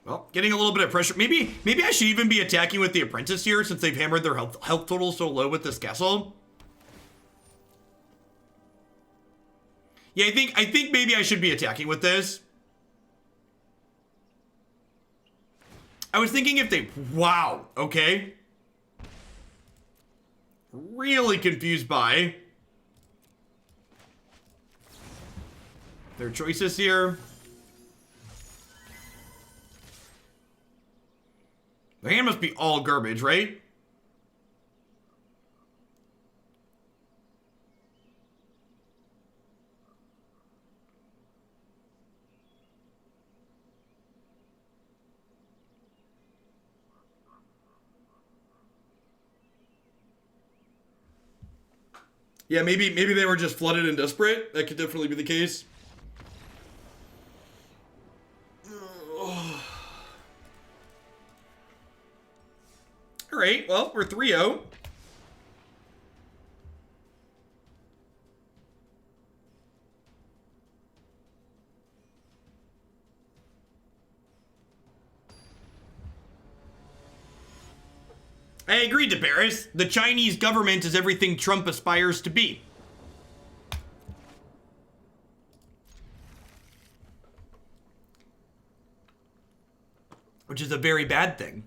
Well, getting a little bit of pressure. Maybe I should even be attacking with the Apprentice here since they've hammered their health total so low with this castle. Yeah, I think maybe I should be attacking with this. I was thinking if they... Wow, okay. Really confused by their choices here. The hand must be all garbage, right? Yeah, maybe they were just flooded and desperate. That could definitely be the case. All right, well, we're 3-0. I agreed to Paris. The Chinese government is everything Trump aspires to be. Which is a very bad thing.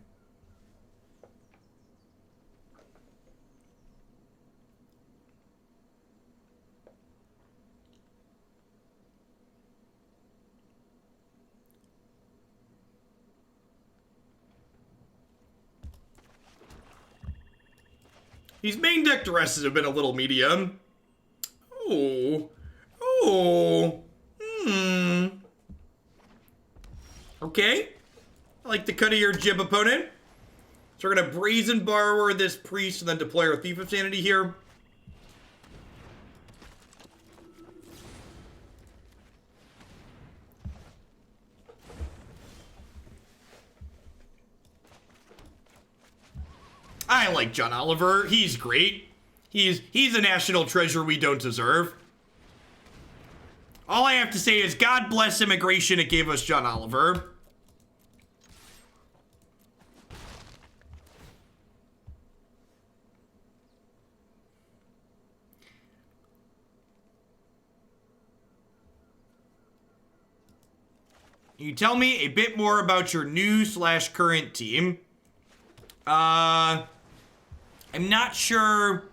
These main deck Duresses have been a little medium. Okay. I like the cut of your jib opponent. So we're going to Brazen Borrower this Priest and then deploy our Thief of Sanity here. I like John Oliver. He's great. He's a national treasure we don't deserve. All I have to say is God bless immigration. It gave us John Oliver. Can you tell me a bit more about your new/current team? I'm not sure.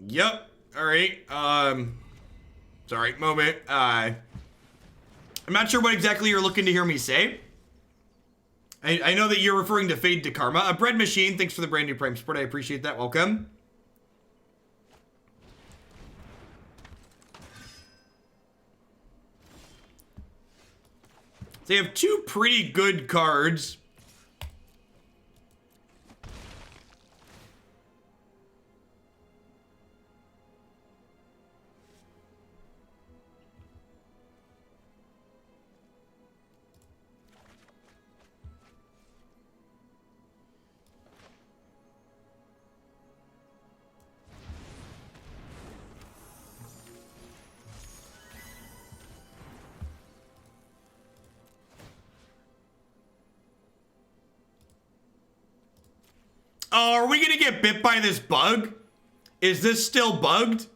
Yep. All right. Sorry, moment. I'm not sure what exactly you're looking to hear me say. I know that you're referring to Fade to Karma. A Bread Machine, thanks for the brand new Prime support. I appreciate that. Welcome. They have two pretty good cards. Oh, are we gonna get bit by this bug? Is this still bugged?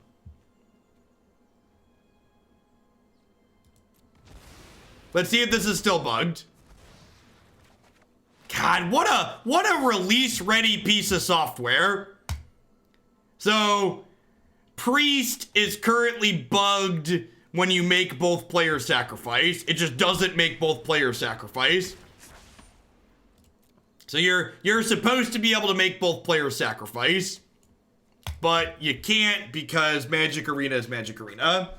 Let's see if this is still bugged. God, what a release-ready piece of software. So, Priest is currently bugged when you make both players sacrifice. It just doesn't make both players sacrifice. So you're supposed to be able to make both players sacrifice, but you can't because Magic Arena is Magic Arena.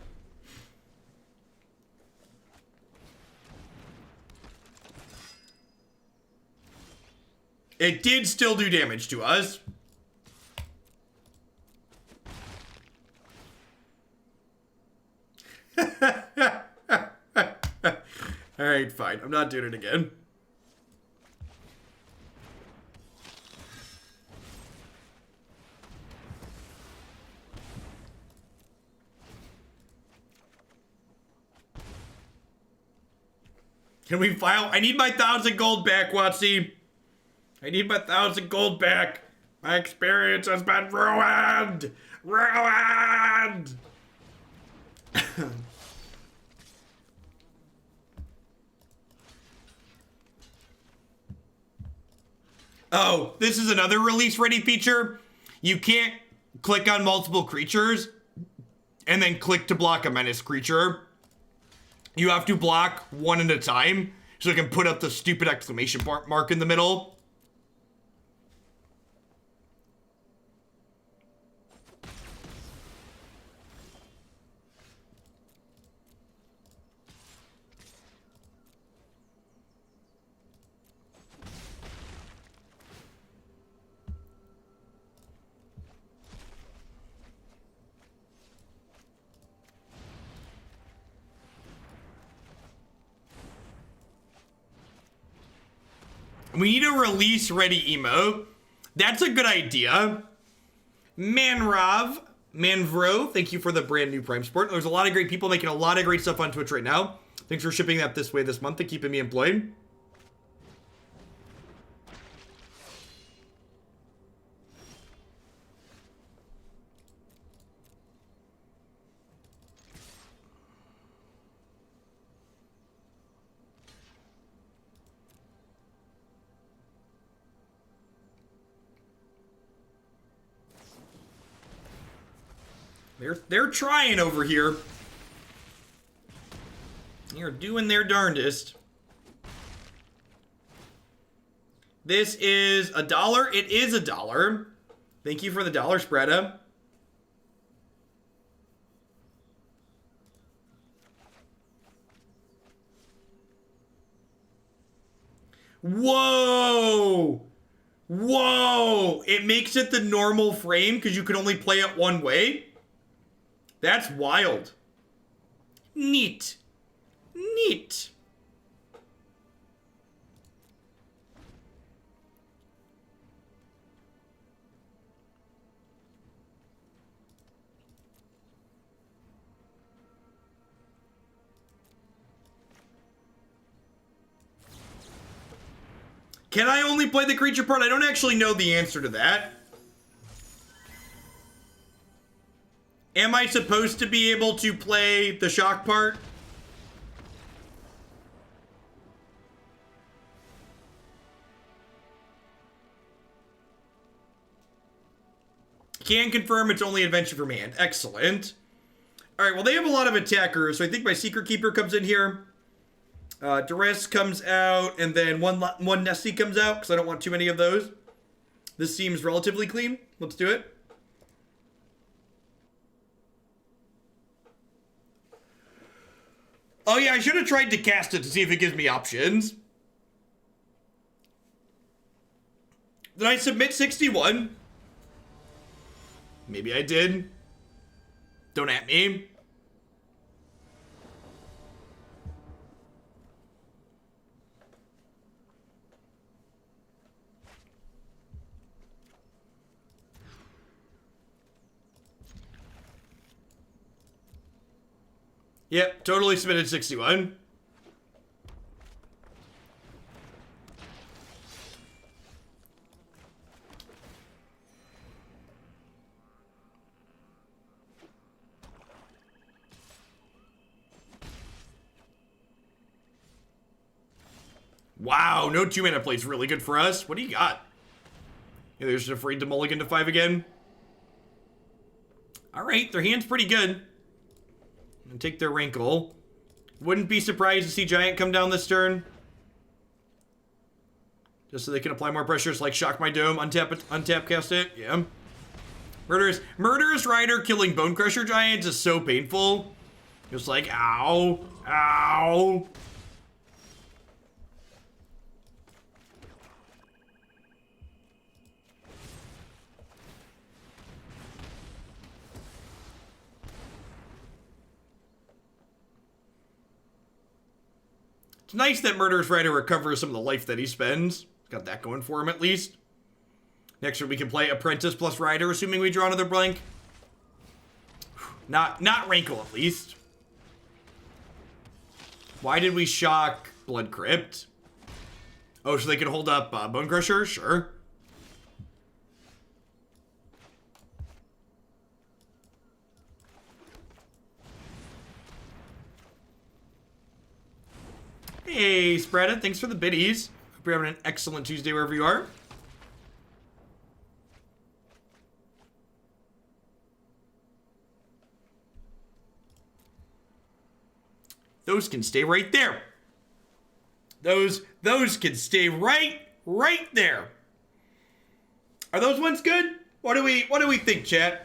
It did still do damage to us. Alright, fine. I'm not doing it again. Can we file? I need my 1,000 gold back, Watsy. I need my 1,000 gold back. My experience has been ruined. Ruined. Oh, this is another release ready feature. You can't click on multiple creatures and then click to block a menace creature. You have to block one at a time so you can put up the stupid exclamation mark in the middle. We need a release ready emote. That's a good idea. Manvrov, thank you for the brand new Prime support. There's a lot of great people making a lot of great stuff on Twitch right now. Thanks for shipping that this way this month and keeping me employed. They're trying over here. They're doing their darndest. This is $1. It is $1. Thank you for the dollar spread up. Whoa! Whoa! It makes it the normal frame because you can only play it one way? That's wild. Neat. Neat. Can I only play the creature part? I don't actually know the answer to that. Am I supposed to be able to play the shock part? Can confirm it's only adventure from hand. Excellent. All right, well, they have a lot of attackers, so I think my Secretkeeper comes in here. Duress comes out, and then one Nessie comes out, because I don't want too many of those. This seems relatively clean. Let's do it. Oh yeah, I should have tried to cast it to see if it gives me options. Did I submit 61? Maybe I did. Don't at me. Yep, totally submitted 61. Wow, no 2-mana play is really good for us. What do you got? Yeah, they're just afraid to mulligan to 5 again. All right, their hand's pretty good. and take their Rankle. Wouldn't be surprised to see Giant come down this turn. Just so they can apply more pressures, like shock my dome, untap cast it. Yeah. Murderous Rider killing Bone Crusher Giants is so painful. Just like, ow, ow. It's nice that Murderous Rider recovers some of the life that he spends. Got that going for him at least. Next turn we can play Apprentice plus Rider, assuming we draw another blank. Not Rankle at least. Why did we shock Blood Crypt? Oh, so they can hold up Bone Crusher? Sure. Hey, Spreada, thanks for the biddies. Hope you're having an excellent Tuesday wherever you are. Those can stay right there. Those can stay right there. Are those ones good? What do we think, chat?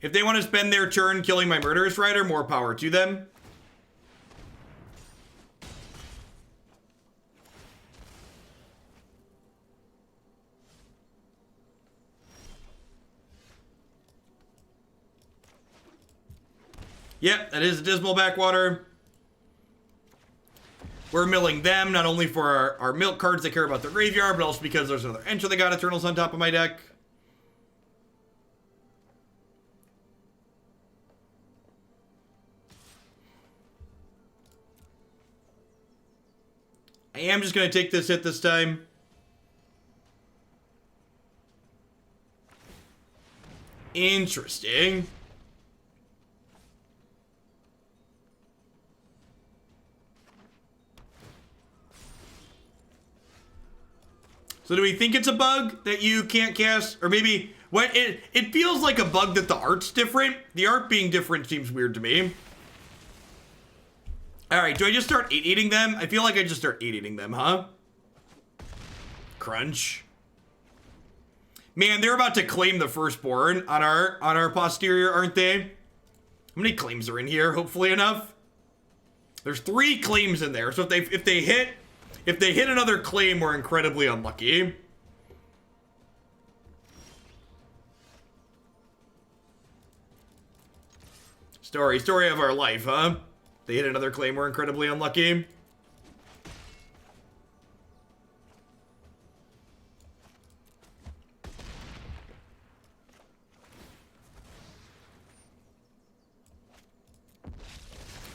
If they want to spend their turn killing my Murderous Rider, more power to them. Yep, that is a Dismal Backwater. We're milling them, not only for our milk cards that care about the graveyard, but also because there's another Enter the God Eternals on top of my deck. I am just going to take this hit this time. Interesting. So do we think it's a bug that you can't cast? Or maybe, what it feels like a bug that the art's different. The art being different seems weird to me. Alright, do I just start 8-8ing them? I feel like I just start 8-8ing them, huh? Crunch. Man, they're about to claim the firstborn on our posterior, aren't they? How many claims are in here? Hopefully enough. There's 3 claims in there, so if they hit another claim, we're incredibly unlucky. Story of our life, huh? They hit another claim, we're incredibly unlucky.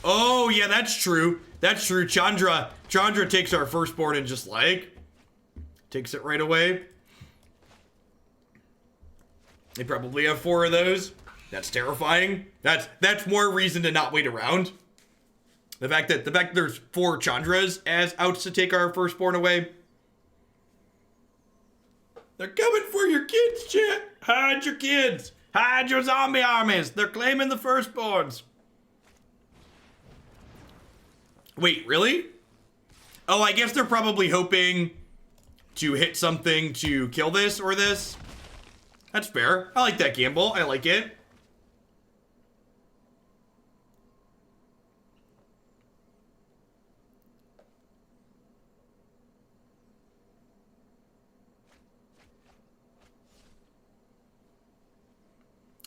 Oh, yeah, that's true. That's true. Chandra takes our firstborn and just like takes it right away. They probably have 4 of those. That's terrifying. That's more reason to not wait around. The fact that there's 4 Chandras as outs to take our firstborn away. They're coming for your kids, chat. Hide your kids. Hide your zombie armies. They're claiming the firstborns. Wait, really? Oh, I guess they're probably hoping to hit something to kill this or this. That's fair. I like that gamble. I like it.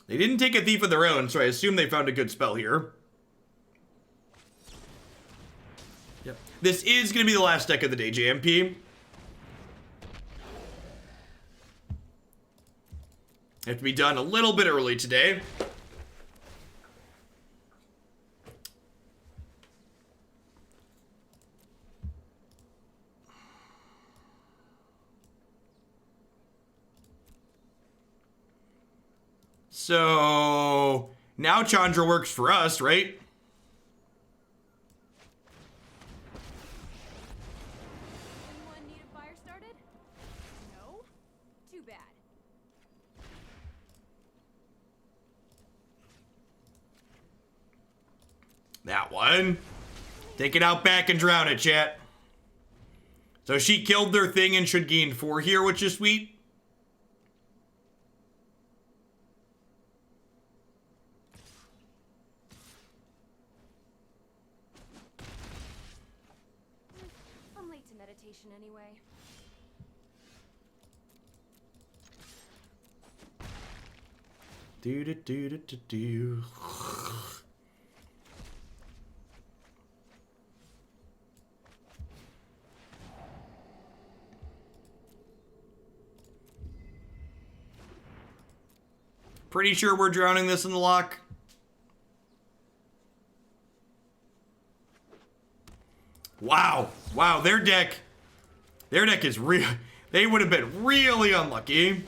They didn't take a thief of their own, so I assume they found a good spell here. Yep. This is going to be the last deck of the day, JMP. Have to be done a little bit early today. So now Chandra works for us, right? Anyone need a fire started? That one. Take it out back and drown it, chat. So she killed their thing and should gain 4 here, which is sweet. I'm late to meditation anyway. Do do do do do do. Pretty sure we're drowning this in the Loch. Wow. Wow, their deck is real. They would have been really unlucky.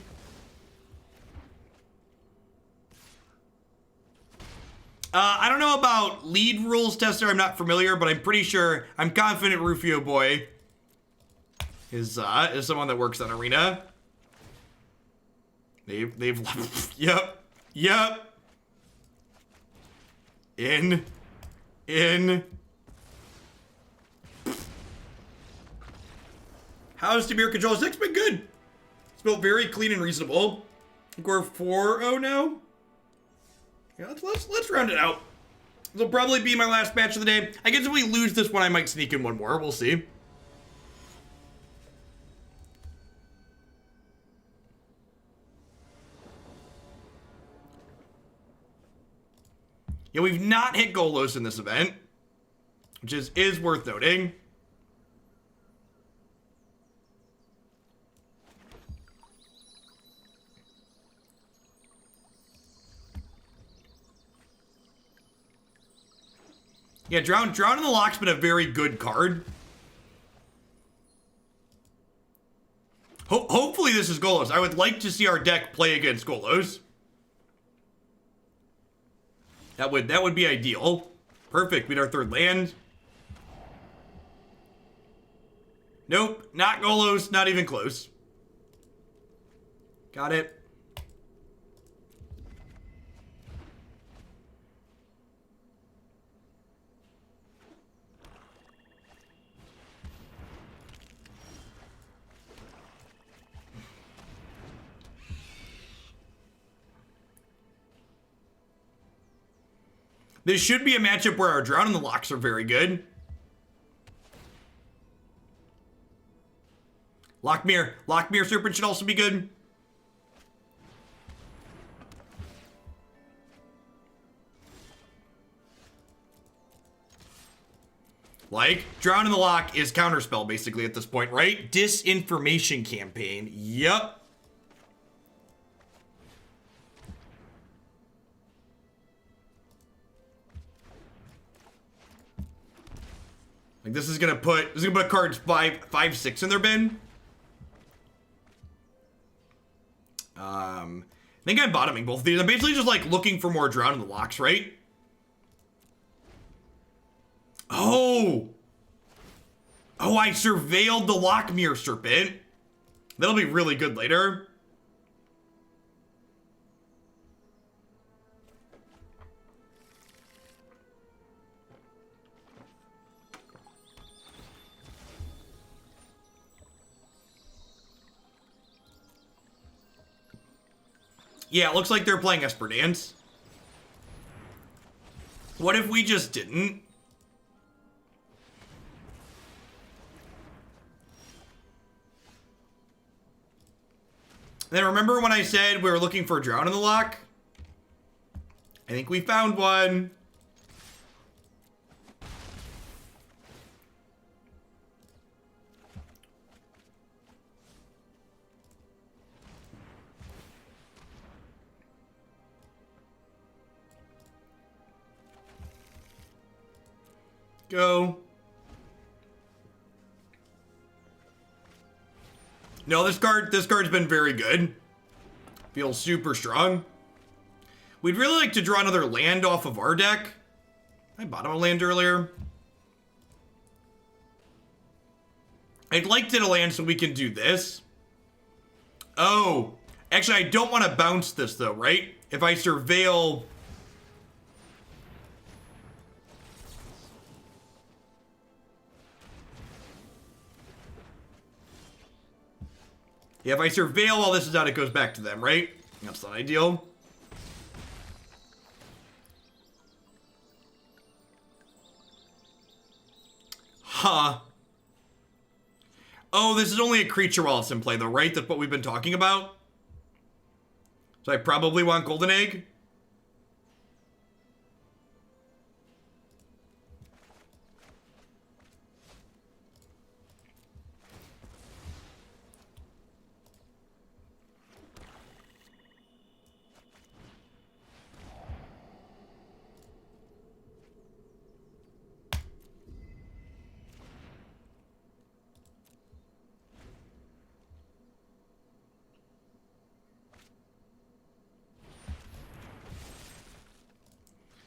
I don't know about lead rules tester. I'm not familiar, but I'm pretty sure, I'm confident Rufio Boy is someone that works on Arena. They've yep. In. How's Demir controls? Deck's been good. It's built very clean and reasonable. I think we're 4-0 now. Yeah, let's round it out. This will probably be my last match of the day. I guess if we lose this one, I might sneak in one more. We'll see. Yeah, we've not hit Golos in this event, which is worth noting. Yeah, Drown in the Loch's been a very good card. Hopefully this is Golos. I would like to see our deck play against Golos. That would be ideal. Perfect. Beat our 3rd land. Nope, not Golos, not even close. Got it. This should be a matchup where our Drown in the Lochs are very good. Lochmere Serpent should also be good. Like, Drown in the Loch is counterspell basically at this point, right? Disinformation campaign. Yup. Like this is gonna put cards 5, 6 in their bin. I think I'm bottoming both of these. I'm basically just like looking for more Drown in the Lochs, right? Oh, I surveilled the Lochmere Serpent. That'll be really good later. Yeah, it looks like they're playing Esper Dance. What if we just didn't? Then remember when I said we were looking for a Drown in the Loch? I think we found one. Go. No, this card's been very good. Feels super strong. We'd really like to draw another land off of our deck. I bottom a land earlier. I'd like to land so we can do this. Oh, actually I don't want to bounce this though, right? If I surveil... Yeah, if I surveil while this is out, it goes back to them, right? That's not ideal. Huh. Oh, this is only a creature while it's in play, though, right? That's what we've been talking about. So I probably want Golden Egg.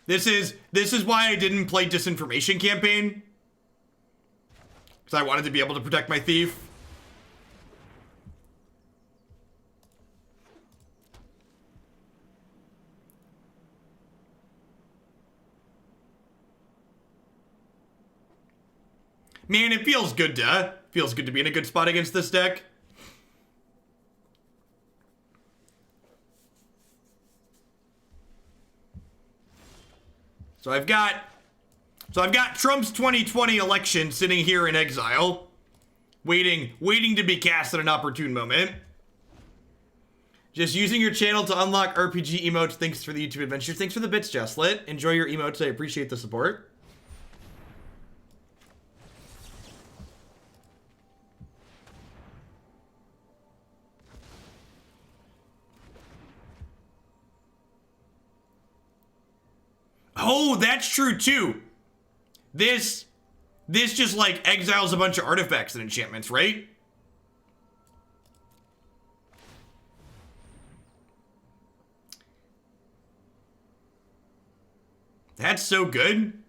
This is why I didn't play Disinformation Campaign. Because I wanted to be able to protect my thief. Man, it feels good to be in a good spot against this deck. So I've got Trump's 2020 election sitting here in exile, waiting to be cast at an opportune moment. Just using your channel to unlock RPG emotes. Thanks for the YouTube adventures. Thanks for the bits, Jesslet. Enjoy your emotes. I appreciate the support. Oh, that's true too. This just like exiles a bunch of artifacts and enchantments, right? That's so good.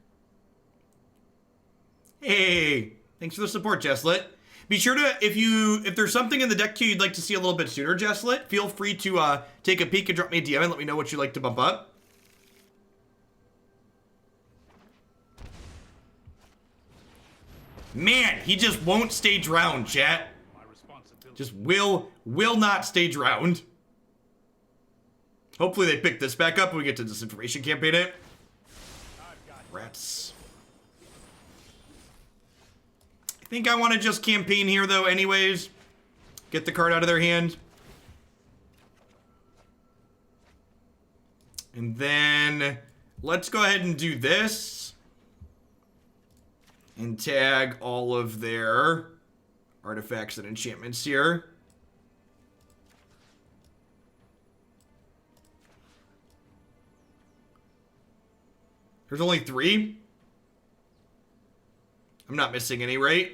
Hey, thanks for the support, Jesslet. Be sure to, if there's something in the deck queue you'd like to see a little bit sooner, Jesslet, feel free to take a peek and drop me a DM and let me know what you'd like to bump up. Man, he just won't stay drowned, chat. Just will not stay drowned. Hopefully they pick this back up and we get to Disinformation Campaign it. Rats. I think I want to just campaign here, though, anyways. Get the card out of their hand. And then let's go ahead and do this. And tag all of their artifacts and enchantments here. There's only 3. I'm not missing any, right?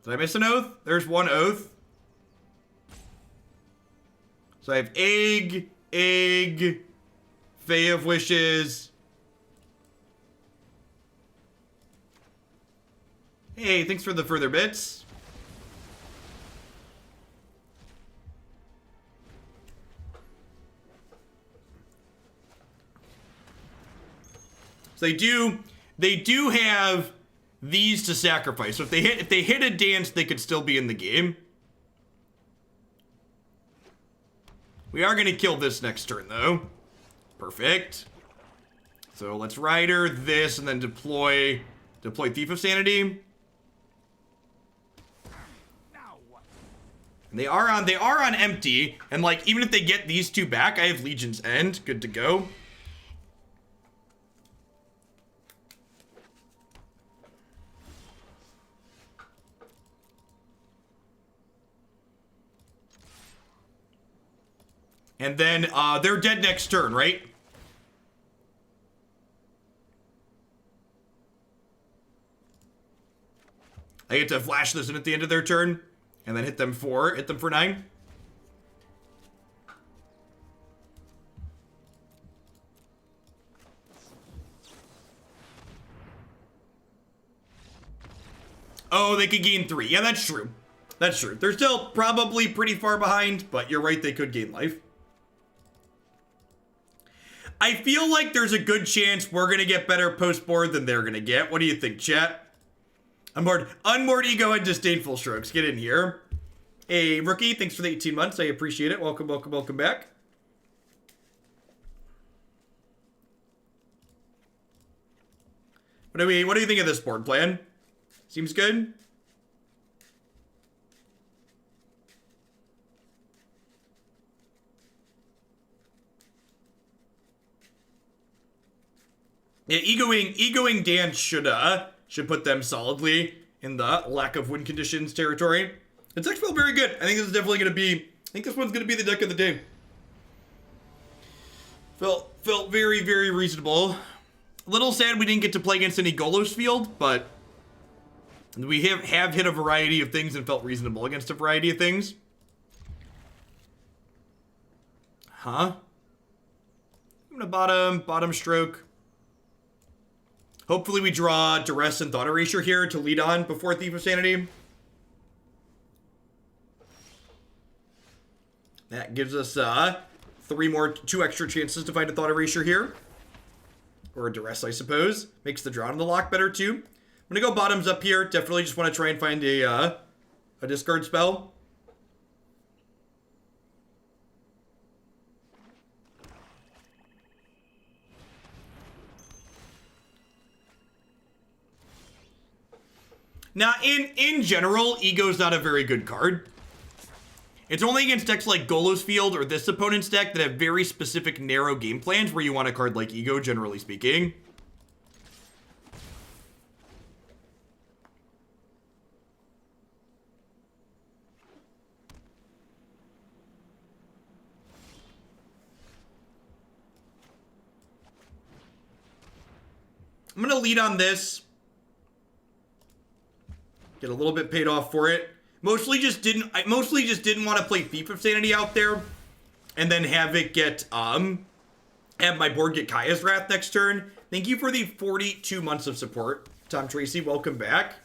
Did I miss an oath? There's 1 oath. So I have Egg, Fae of Wishes. Hey, thanks for the further bits. So they do have these to sacrifice. So if they hit a dance, they could still be in the game. We are going to kill this next turn, though. Perfect. So let's Rider this and then deploy Thief of Sanity. And they are on empty, and like even if they get these 2 back, I have Legion's End, good to go. And then they're dead next turn, right? I get to flash this in at the end of their turn, and then hit them for 9. Oh, they could gain 3. Yeah, that's true. That's true. They're still probably pretty far behind, but you're right, they could gain life. I feel like there's a good chance we're going to get better post-board than they're going to get. What do you think, chat? Unmoored Ego and Disdainful Strokes. Get in here. Hey, Rookie, thanks for the 18 months. I appreciate it. Welcome, welcome, welcome back. What do you think of this board plan? Seems good? Yeah, egoing dance should put them solidly in the lack of win conditions territory. It's actually felt very good. I think this is definitely gonna be. I think this one's gonna be the deck of the day. Felt very, very reasonable. A little sad we didn't get to play against any Golos field, but we have hit a variety of things and felt reasonable against a variety of things. Huh? I'm gonna bottom stroke. Hopefully we draw Duress and Thought Erasure here to lead on before Thief of Sanity. That gives us two extra chances to find a Thought Erasure here. Or a Duress, I suppose. Makes the draw on the Loch better too. I'm gonna go bottoms up here. Definitely just want to try and find a discard spell. Now, in general, Ego's not a very good card. It's only against decks like Golos Field or this opponent's deck that have very specific narrow game plans where you want a card like Ego, generally speaking. I'm gonna lead on this. Get a little bit paid off for it. Mostly just didn't want to play Thief of Sanity out there and then have it get have my board get Kaya's Wrath next turn. Thank you for the 42 months of support, Tom Tracy. Welcome back.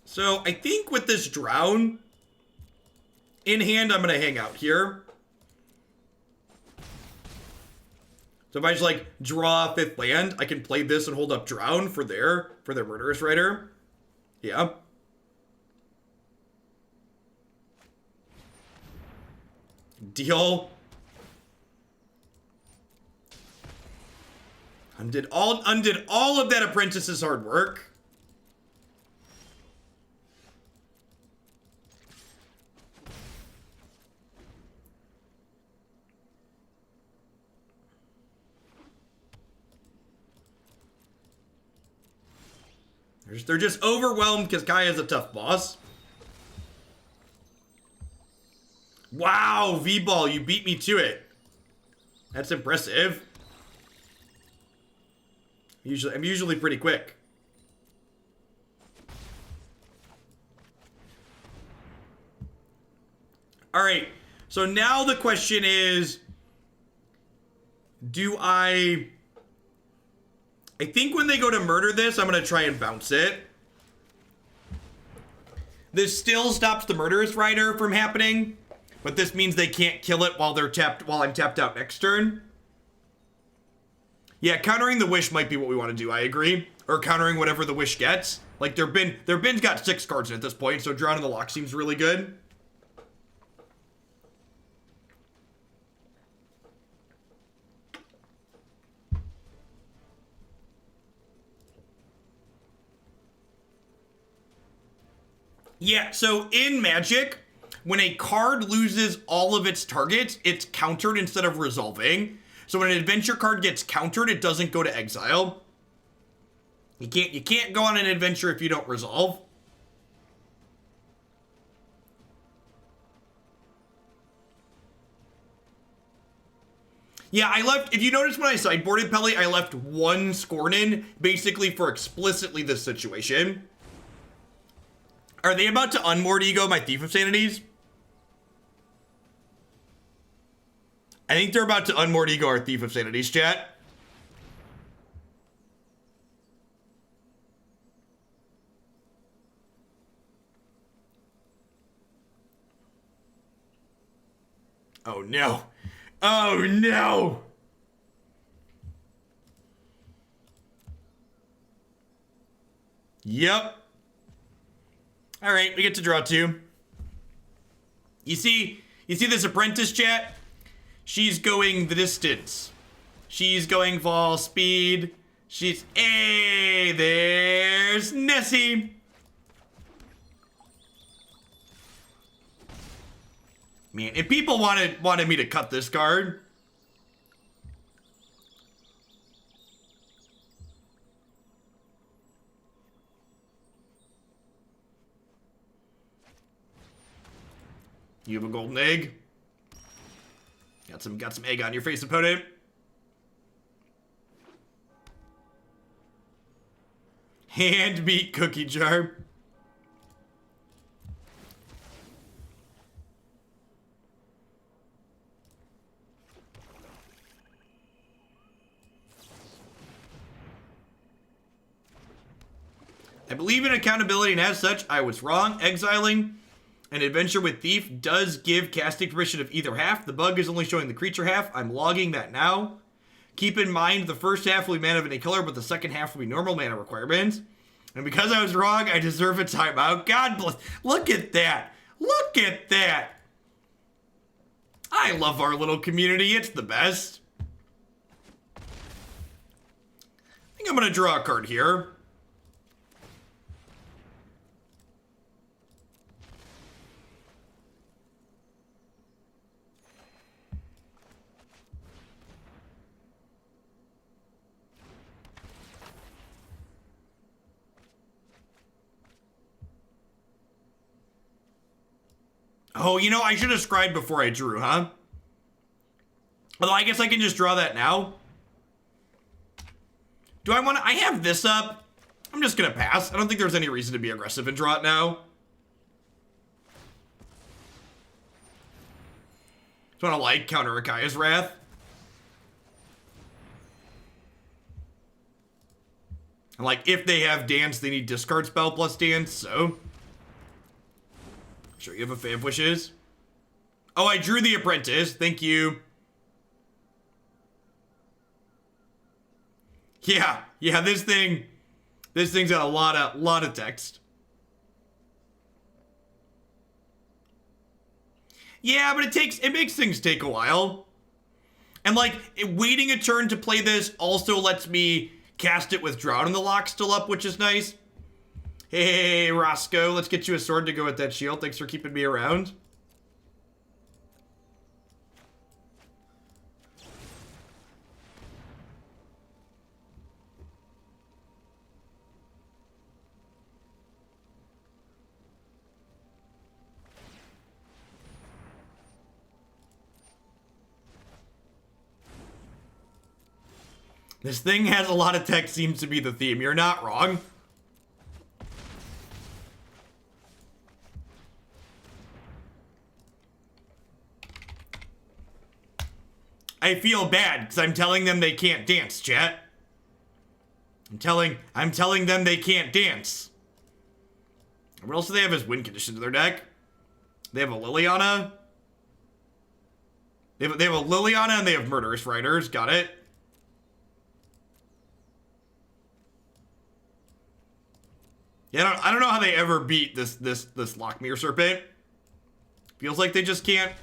So I think with this Drown in hand, I'm gonna hang out here. So if I just like draw a 5th land, I can play this and hold up Drown for their Murderous Rider. Yeah. Deal. Undid all of that apprentice's hard work. They're just overwhelmed because Kaya's a tough boss. Wow, V-Ball, you beat me to it. That's impressive. I'm usually pretty quick. All right, so now the question is, I think when they go to murder this, I'm going to try and bounce it. This still stops the Murderous Rider from happening, but this means they can't kill it while I'm tapped out next turn. Yeah, countering the Wish might be what we want to do, I agree. Or countering whatever the Wish gets. Like, their bin's got 6 cards in at this point, so drawing in the Loch seems really good. Yeah, so in Magic, when a card loses all of its targets, it's countered instead of resolving. So when an adventure card gets countered, it doesn't go to exile. You can't go on an adventure if you don't resolve. Yeah, if you notice when I sideboarded Pelly, I left 1 Scorn in, basically for explicitly this situation. Are they about to Unmoored Ego my Thief of Sanities? I think they're about to Unmoored Ego our Thief of Sanities, chat. Oh no. Oh no! Yep. Alright, we get to draw 2. You see this apprentice, chat? She's going the distance. She's going full speed. Hey, there's Nessie. Man, if people wanted me to cut this card. You have a golden egg. Got some egg on your face, opponent. Hand meat cookie jar. I believe in accountability, and as such, I was wrong. Exiling an adventure with Thief does give casting permission of either half. The bug is only showing the creature half. I'm logging that now. Keep in mind, the first half will be mana of any color, but the second half will be normal mana requirements. And because I was wrong, I deserve a timeout. God bless. Look at that. Look at that. I love our little community. It's the best. I think I'm going to draw a card here. Oh, you know, I should have scribed before I drew, huh? Although I guess I can just draw that now. Do I want to? I have this up. I'm just going to pass. I don't think there's any reason to be aggressive and draw it now. Just want to, like, counter Akaya's Wrath. And, like, if they have dance, they need discard spell plus dance, so... Sure, you have a Fab Wishes. Oh, I drew the apprentice. Thank you. Yeah, this thing's got a lot of text. Yeah, but it makes things take a while. And like, waiting a turn to play this also lets me cast it with Drown in the Loch still up, which is nice. Hey, Roscoe, let's get you a sword to go with that shield. Thanks for keeping me around. This thing has a lot of text, seems to be the theme. You're not wrong. I feel bad because I'm telling them they can't dance, chat. I'm telling them they can't dance. What else do they have as win condition to their deck? They have a Liliana. They have a Liliana and they have Murderous Riders. Got it. Yeah, I don't know how they ever beat this Lochmere Serpent. Feels like they just can't.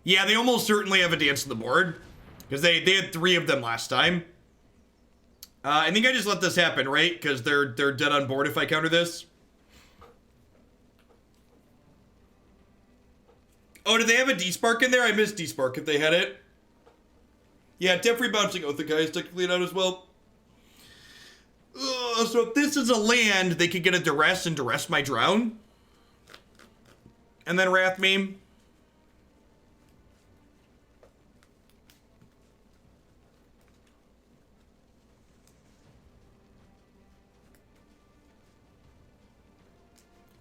Yeah, they almost certainly have a dance on the board. Because they had 3 of them last time. I think I just let this happen, right? Because they're dead on board if I counter this. Oh, did they have a D-Spark in there? I missed D-Spark if they had it. Yeah, Death-Free Bouncing Oath of Gaia is technically out as well. So if this is a land, they could get a Duress and Duress my Drown. And then Wrath me.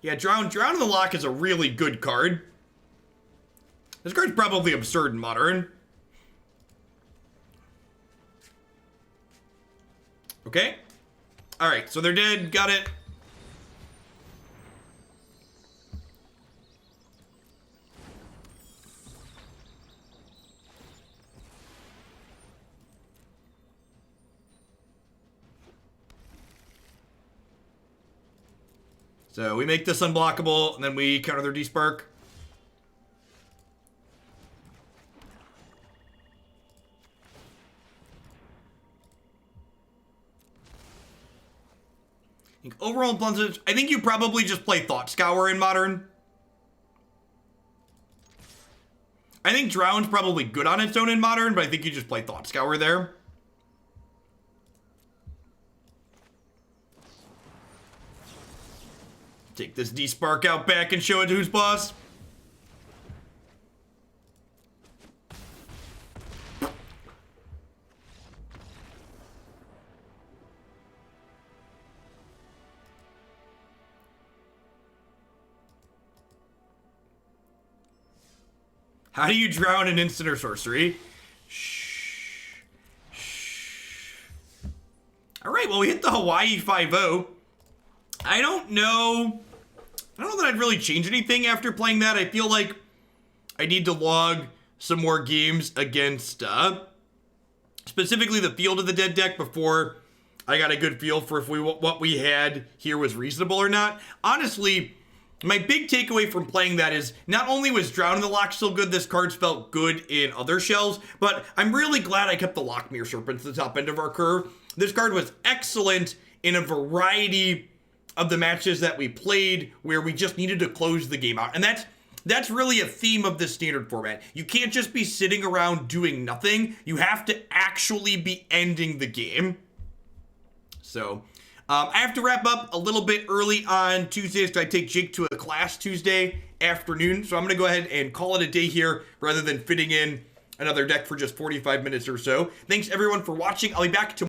Yeah, Drown in the Loch is a really good card. This card's probably absurd in Modern. Okay. Alright, so they're dead. Got it. So we make this unblockable, and then we counter their Despark. Overwhelmed Apprentice, I think you probably just play Thought Scour in Modern. I think Drown's probably good on its own in Modern, but I think you just play Thought Scour there. Take this Despark out back and show it to who's boss. How do you drown an instant or sorcery? Shh. Shh. All right, well, we hit the Hawaii 5-0. I don't know that I'd really change anything after playing that. I feel like I need to log some more games against, specifically the Field of the Dead deck before I got a good feel for if what we had here was reasonable or not. Honestly, my big takeaway from playing that is not only was Drown in the Loch still good, this card's felt good in other shells, but I'm really glad I kept the Lochmere Serpent to the top end of our curve. This card was excellent in a variety of the matches that we played where we just needed to close the game out. And that's really a theme of this standard format. You can't just be sitting around doing nothing. You have to actually be ending the game. So I have to wrap up a little bit early on Tuesdays because I take Jake to a class Tuesday afternoon. So I'm going to go ahead and call it a day here rather than fitting in another deck for just 45 minutes or so. Thanks everyone for watching. I'll be back tomorrow.